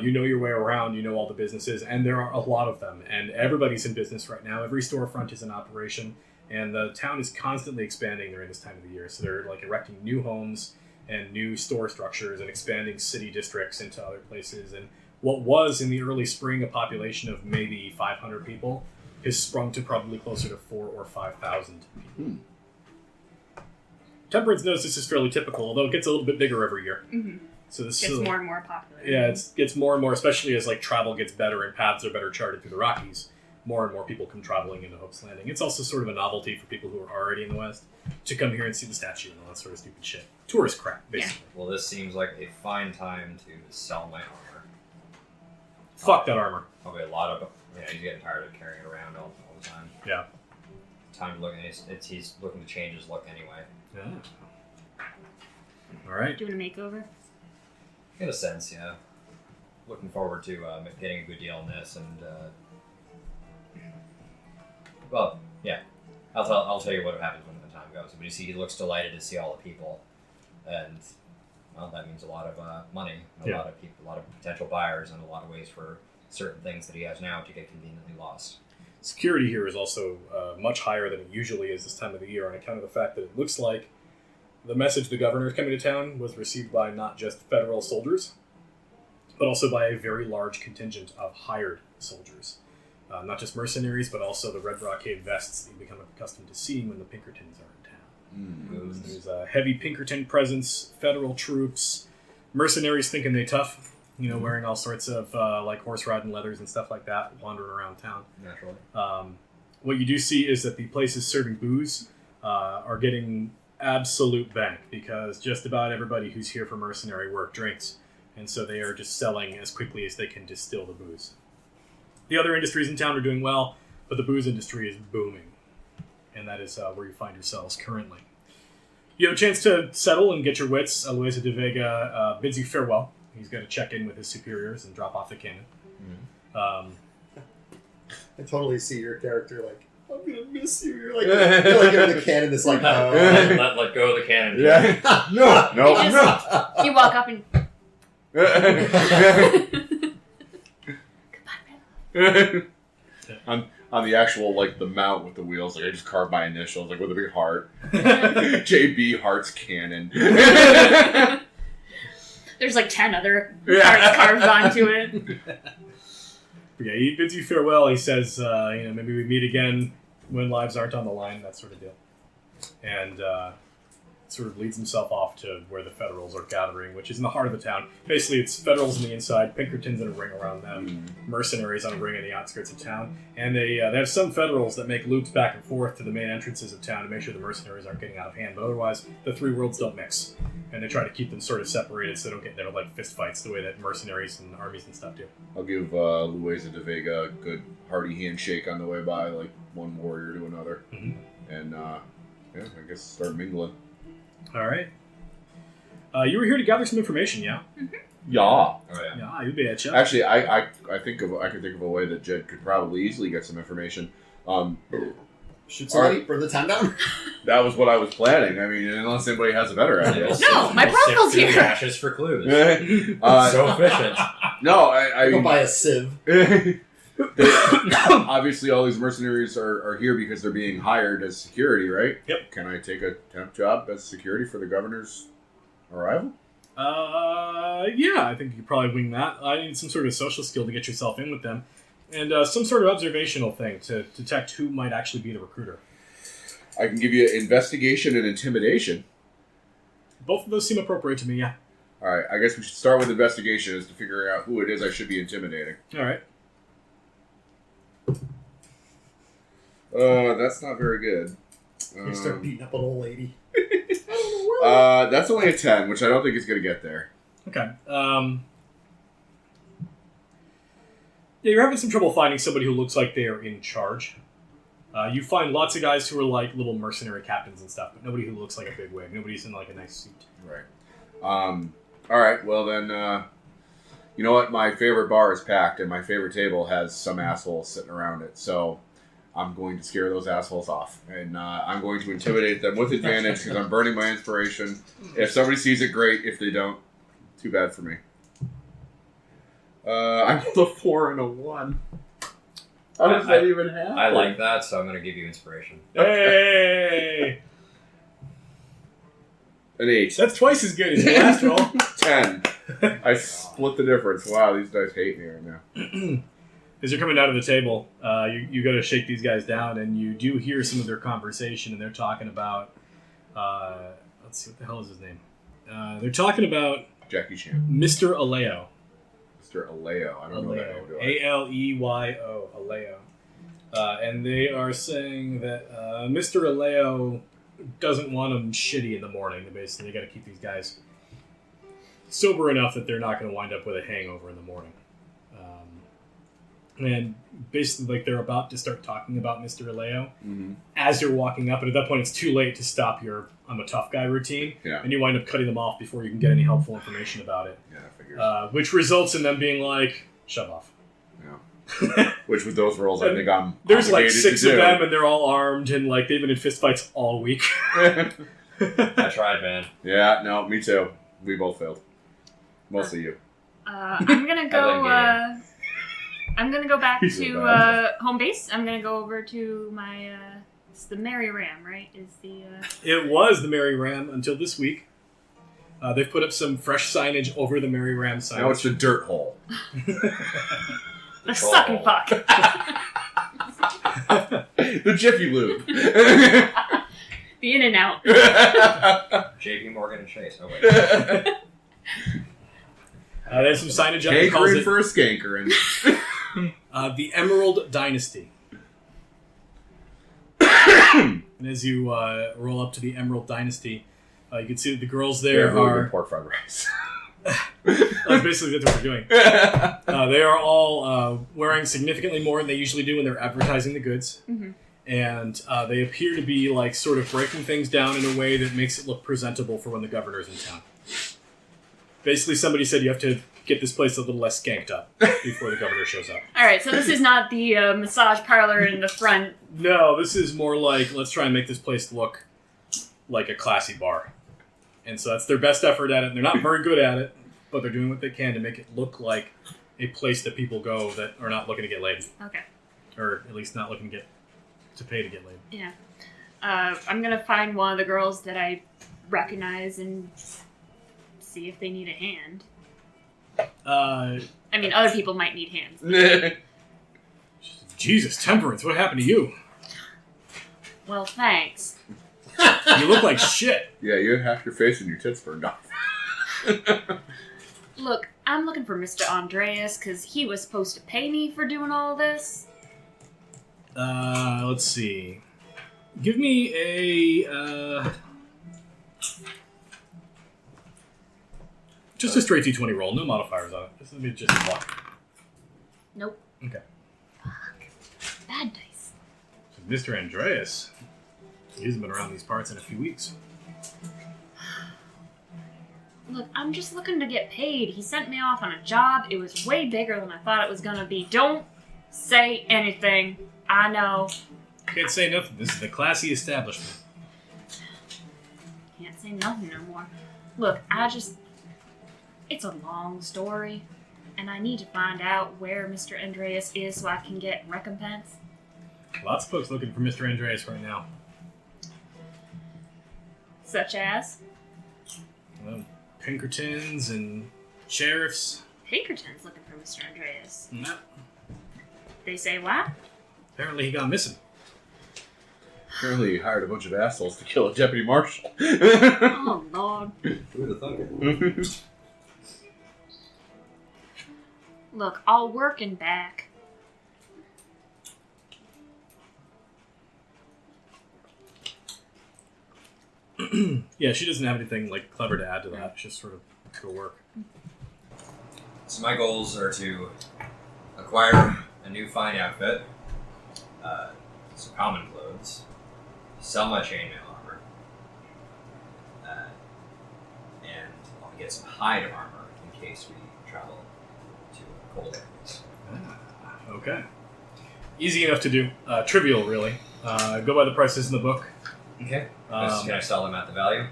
You know your way around, you know all the businesses, and there are a lot of them. And everybody's in business right now. Every storefront is in operation, and the town is constantly expanding during this time of the year. So they're like erecting new homes and new store structures and expanding city districts into other places. And what was in the early spring a population of maybe 500 people has sprung to probably closer to 4,000 or 5,000 people. Temperance knows this is fairly typical, although it gets a little bit bigger every year. Mm-hmm. So this Gets more and more popular. Yeah, it gets more and more, especially as like travel gets better and paths are better charted through the Rockies. More and more people come traveling into Hope's Landing. It's also sort of a novelty for people who are already in the West to come here and see the statue and all that sort of stupid shit. Tourist crap, basically. Well, this seems like a fine time to sell my armor. Fuck that armor. Probably a lot of, he's getting tired of carrying it around all the time. Yeah. Time to look, and he's looking to change his look anyway. Yeah. All right. Doing a makeover? In a sense, yeah. Looking forward to getting a good deal on this, and well, yeah. I'll tell you what happens when the time goes. But you see, he looks delighted to see all the people, and well, that means a lot of money, a lot of people, a lot of potential buyers, and a lot of ways for certain things that he has now to get conveniently lost. Security here is also much higher than it usually is this time of the year on account of the fact that it looks like the message the governor is coming to town was received by not just federal soldiers, but also by a very large contingent of hired soldiers. Not just mercenaries, but also the red brocade vests that you become accustomed to seeing when the Pinkertons are in town. There's a heavy Pinkerton presence, federal troops, mercenaries thinking they tough, wearing all sorts of like horse riding leathers and stuff like that, wandering around town. Naturally. What you do see is that the places serving booze are getting absolute bank because just about everybody who's here for mercenary work drinks, and so they are just selling as quickly as they can distill the booze. The other industries in town are doing well, but the booze industry is booming, and that is where you find yourselves currently. You have a chance to settle and get your wits. Luisa de Vega bids you farewell. He's got to check in with his superiors and drop off the cannon. I totally see your character like, I'm gonna miss you. You're like giving the cannon this like, let go of the cannon. Yeah. No. You walk up and on the actual like the mount with the wheels, like I just carved my initials like with a big heart. JB Heart's Cannon. There's like 10 other parts carved onto it. Yeah, he bids you farewell. He says, maybe we meet again when lives aren't on the line, that sort of deal. And sort of leads himself off to where the Federals are gathering, which is in the heart of the town. Basically, it's Federals on the inside, Pinkertons in a ring around them, mercenaries on a ring in the outskirts of town, and they have some Federals that make loops back and forth to the main entrances of town to make sure the mercenaries aren't getting out of hand, but otherwise, the three worlds don't mix. And they try to keep them sort of separated so they don't get into like fist fights the way that mercenaries and armies and stuff do. I'll give Luisa de Vega a good hearty handshake on the way by, like one warrior to another. And I guess start mingling. All right. You were here to gather some information, yeah? Yeah. Oh, yeah. Yeah, you betcha. Actually, I could think of a way that Jed could probably easily get some information. Shoot somebody, burn the town down? That was what I was planning. I mean, unless anybody has a better idea. No, my profil's Sift through here. ashes for clues. Uh, So efficient. No, I Go mean, buy a sieve. obviously all these mercenaries are here because they're being hired as security, right? Yep. Can I take a temp job as security for the governor's arrival? Yeah, I think you could probably wing that. I need some sort of social skill to get yourself in with them, and some sort of observational thing to detect who might actually be the recruiter. I can give you investigation and intimidation. Both of those seem appropriate to me, yeah. All right, I guess we should start with investigation as to figuring out who it is I should be intimidating. All right. That's not very good. You start beating up an old lady. That's only a 10, which I don't think is going to get there. Okay. Yeah, you're having some trouble finding somebody who looks like they are in charge. You find lots of guys who are like little mercenary captains and stuff, but nobody who looks like a big wig. Nobody's in like a nice suit. Right. All right, well then, you know what? My favorite bar is packed, and my favorite table has some assholes sitting around it. So I'm going to scare those assholes off, and I'm going to intimidate them with advantage because I'm burning my inspiration. If somebody sees it, great. If they don't, too bad for me. I rolled a 4 and a 1. How does that even happen? I like that, so I'm going to give you inspiration. Hey! An 8. That's twice as good as the last roll. 10. I split the difference. Wow, these dice hate me right now. As you're coming down to the table, you go to shake these guys down, and you do hear some of their conversation, and they're talking about... let's see, what the hell is his name? They're talking about... Jackie Chan. Mr. Aleo. Mr. Aleo. I don't know that name, do I? Aleyo. Aleo. And they are saying that Mr. Aleo doesn't want them shitty in the morning. Basically, they got to keep these guys sober enough that they're not going to wind up with a hangover in the morning. And basically, like, they're about to start talking about Mr. Aleo as you're walking up, and at that point, it's too late to stop your "I'm a tough guy" routine, and you wind up cutting them off before you can get any helpful information about it. Yeah, I figured. Which results in them being like, "Shove off." Yeah. Which with those rolls, I think I'm there's like obligated 6 to of do. them, and they're all armed, and like they've been in fistfights all week. I tried, man. Yeah, no, me too. We both failed. Mostly you. I'm gonna go. I'm gonna go back He's so to home base. I'm gonna go over to my. It's the Merry Ram, right? Is the. It was the Merry Ram until this week. They've put up some fresh signage over the Merry Ram signage. Now it's the dirt hole. The suck and fuck. The Jiffy Lube. The In and Out. JP Morgan and Chase. Oh, wait. There's some signage up that calls Hankering it for a skankering. the Emerald Dynasty. And as you roll up to the Emerald Dynasty, you can see that the girls there They're really are... good pork fried rice. That's basically what they're doing. They are all wearing significantly more than they usually do when they're advertising the goods. Mm-hmm. And they appear to be like sort of breaking things down in a way that makes it look presentable for when the governor's in town. Basically, somebody said you have to get this place a little less skanked up before the governor shows up. All right, so this is not the massage parlor in the front. No, this is more like, let's try and make this place look like a classy bar. And so that's their best effort at it. They're not very good at it, but they're doing what they can to make it look like a place that people go that are not looking to get laid. Okay. Or at least not looking to pay to get laid. Yeah. I'm going to find one of the girls that I recognize and see if they need a hand. I mean, other people might need hands. Jesus, Temperance, what happened to you? Well, thanks. You look like shit. Yeah, you had half your face and your tits burned off. Look, I'm looking for Mr. Andreas because he was supposed to pay me for doing all this. Let's see. Give me a, just a straight D20 roll, no modifiers on it. This is just luck. Nope. Okay. Fuck. Bad dice. So Mr. Andreas, he hasn't been around these parts in a few weeks. Look, I'm just looking to get paid. He sent me off on a job. It was way bigger than I thought it was gonna be. Don't say anything. I know. Can't say nothing. This is the classy establishment. Can't say nothing no more. Look, it's a long story, and I need to find out where Mr. Andreas is so I can get recompense. Lots of folks looking for Mr. Andreas right now. Such as? Pinkertons and sheriffs. Pinkerton's looking for Mr. Andreas. No. They say what? Apparently he got missing. Apparently he hired a bunch of assholes to kill a deputy marshal. Oh, Lord. Who would have thunk it? Look, I'll work and back. Yeah, she doesn't have anything like clever to add to that. Just sort of go work. So my goals are to acquire a new fine outfit, some common clothes, sell my chainmail armor, and I'll get some hide armor in case we travel cold. Okay. Easy enough to do. Trivial, really. Go by the prices in the book. Okay. Can I sell them at the value?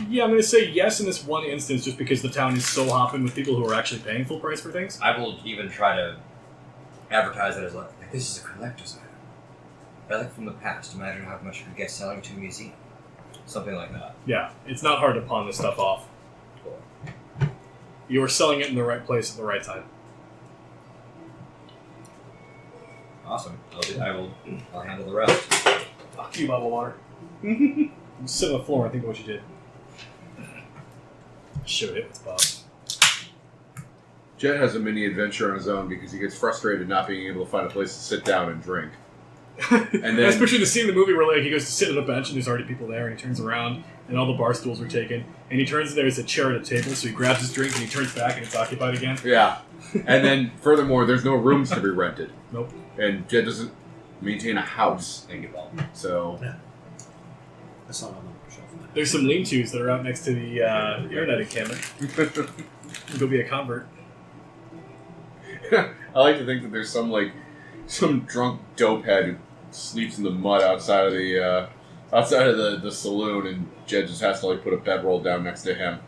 Yeah, I'm going to say yes in this one instance, just because the town is so hopping with people who are actually paying full price for things. I will even try to advertise it as like this is a collector's item. Relic from the past. Imagine how much you could get selling to a museum. Something like that. Yeah, it's not hard to pawn this stuff off. Cool. You are selling it in the right place at the right time. Awesome. I'll handle the rest. Fuck you, bottle of water. You sit on the floor and think of what you did. Showed it with Bob. Jet has a mini adventure on his own because he gets frustrated not being able to find a place to sit down and drink. And then, especially the scene in the movie where he goes to sit on a bench and there's already people there, and he turns around and all the bar stools are taken, and he turns and there's a chair at a table, so he grabs his drink and he turns back and it's occupied again. Yeah. And then, furthermore, there's no rooms to be rented. Nope. And Jet doesn't maintain a house. Thank you, Paul. So... Yeah. That's not on the shelf. There's some lean-tos that are out next to the internet encampment. Go be a convert. I like to think that there's some drunk dopehead who sleeps in the mud outside of the saloon, and Jed just has to put a bedroll down next to him.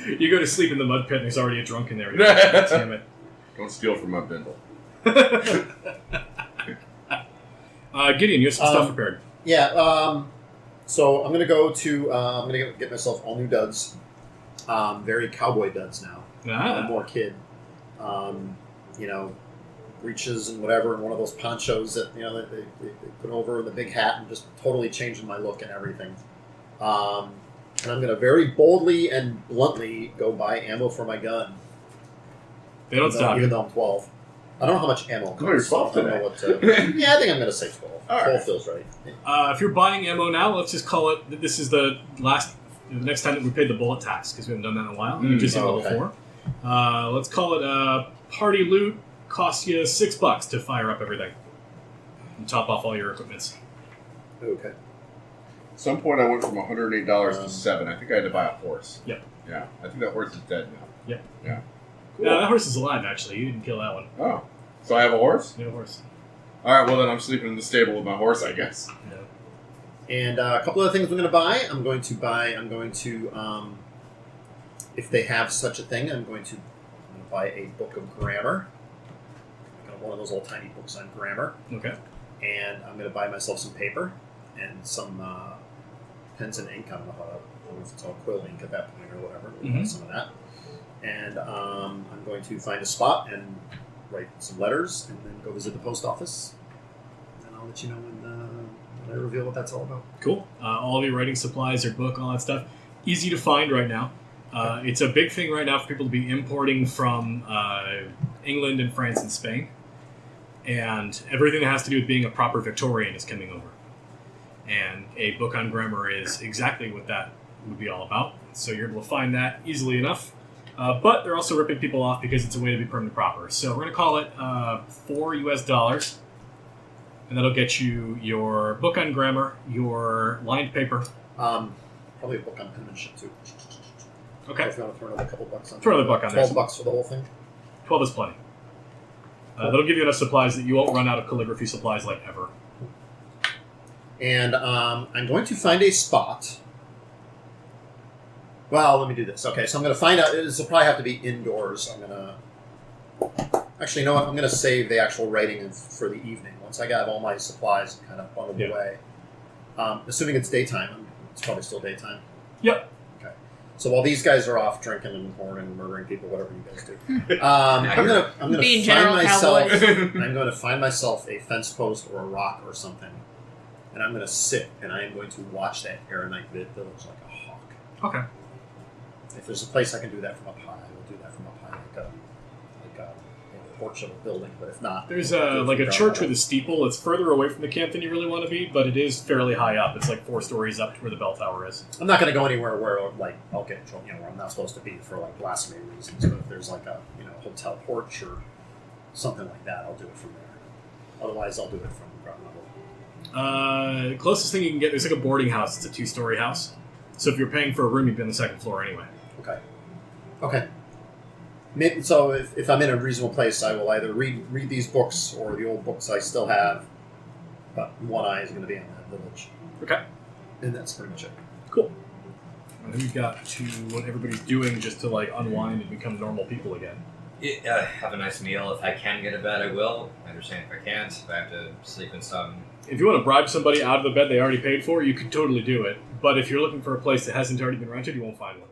You go to sleep in the mud pit, and there's already a drunk in there. Damn it! Don't steal from my bindle. Gideon, you have some stuff prepared. Yeah. So I'm gonna go to. I'm gonna get myself all new duds. Very cowboy duds now. No more kid. Breeches and whatever, and one of those ponchos that that they put over the big hat, and just totally changing my look and everything. And I'm going to very boldly and bluntly go buy ammo for my gun. They don't stop. Even though I'm 12. I don't know how much ammo costs. You're 12 today. I don't know what yeah, I think I'm going to say 12. All 12 right. feels right. If you're buying ammo now, let's just call it. This is the next time that we paid the bullet tax, because we haven't done that in a while. Just in level 4. Let's call it party loot. Costs you $6 to fire up everything and top off all your equipments. Okay. At some point, I went from $108 to $7. I think I had to buy a horse. Yep. Yeah. I think that horse is dead now. Yep. Yeah. Cool. That horse is alive, actually. You didn't kill that one. Oh. So I have a horse? You have a horse. All right. Well, then I'm sleeping in the stable with my horse, I guess. Yeah. And a couple of things I'm going to buy. If they have such a thing, I'm going to buy a book of grammar. One of those old tiny books on grammar. Okay. And I'm going to buy myself some paper and some pens and ink. I don't know if it's all quill ink at that point or whatever. Mm-hmm. Some of that. And I'm going to find a spot and write some letters and then go visit the post office. And I'll let you know when I reveal what that's all about. Cool. All of your writing supplies, your book, all that stuff. Easy to find right now. It's a big thing right now for people to be importing from England and France and Spain. And everything that has to do with being a proper Victorian is coming over. And a book on grammar is exactly what that would be all about. So you're able to find that easily enough. But they're also ripping people off because it's a way to be permanent proper. So we're going to call it $4 and that'll get you your book on grammar, your lined paper. Probably a book on penmanship too. Okay. If you want to throw another couple bucks on Throw another buck on there. $12 for the whole thing. 12 is plenty. That'll give you enough supplies that you won't run out of calligraphy supplies ever. And I'm going to find a spot. Well, let me do this. Okay, so I'm going to find out. This will probably have to be indoors. I'm going to... Actually, you know what? I'm going to save the actual writing for the evening. Once I have all my supplies kind of bundled away. Assuming it's daytime. It's probably still daytime. Yep. Okay. So while these guys are off drinking and whoring and murdering people, whatever you guys do, I'm gonna Being find general myself. cowboys. I'm going to find myself a fence post or a rock or something, and I'm going to sit and I am going to watch that Aeronite village like a hawk. Okay. If there's a place I can do that from up high, I will do that from up high, like a porch of a building. But if not, there's a church with a steeple. It's further away from the camp than you really want to be, but it is fairly high up. It's 4 stories up to where the bell tower is. I'm not going to go anywhere where I'll get in trouble, where I'm not supposed to be for blasphemy reasons. But if there's a hotel porch or something like that, I'll do it from there. Otherwise, I'll do it from ground level. The closest thing you can get, there's a boarding house. It's a 2-story house. So if you're paying for a room, you'd be on the 2nd floor anyway. Okay. So if I'm in a reasonable place, I will either read these books or the old books I still have. But one eye is going to be on that village. Okay. And that's pretty much it. Cool. And then we got to what everybody's doing just to like unwind and become normal people again. Have a nice meal. If I can get a bed, I will. I understand if I can't. If I have to sleep in some... If you want to bribe somebody out of the bed they already paid for, you could totally do it. But if you're looking for a place that hasn't already been rented, you won't find one.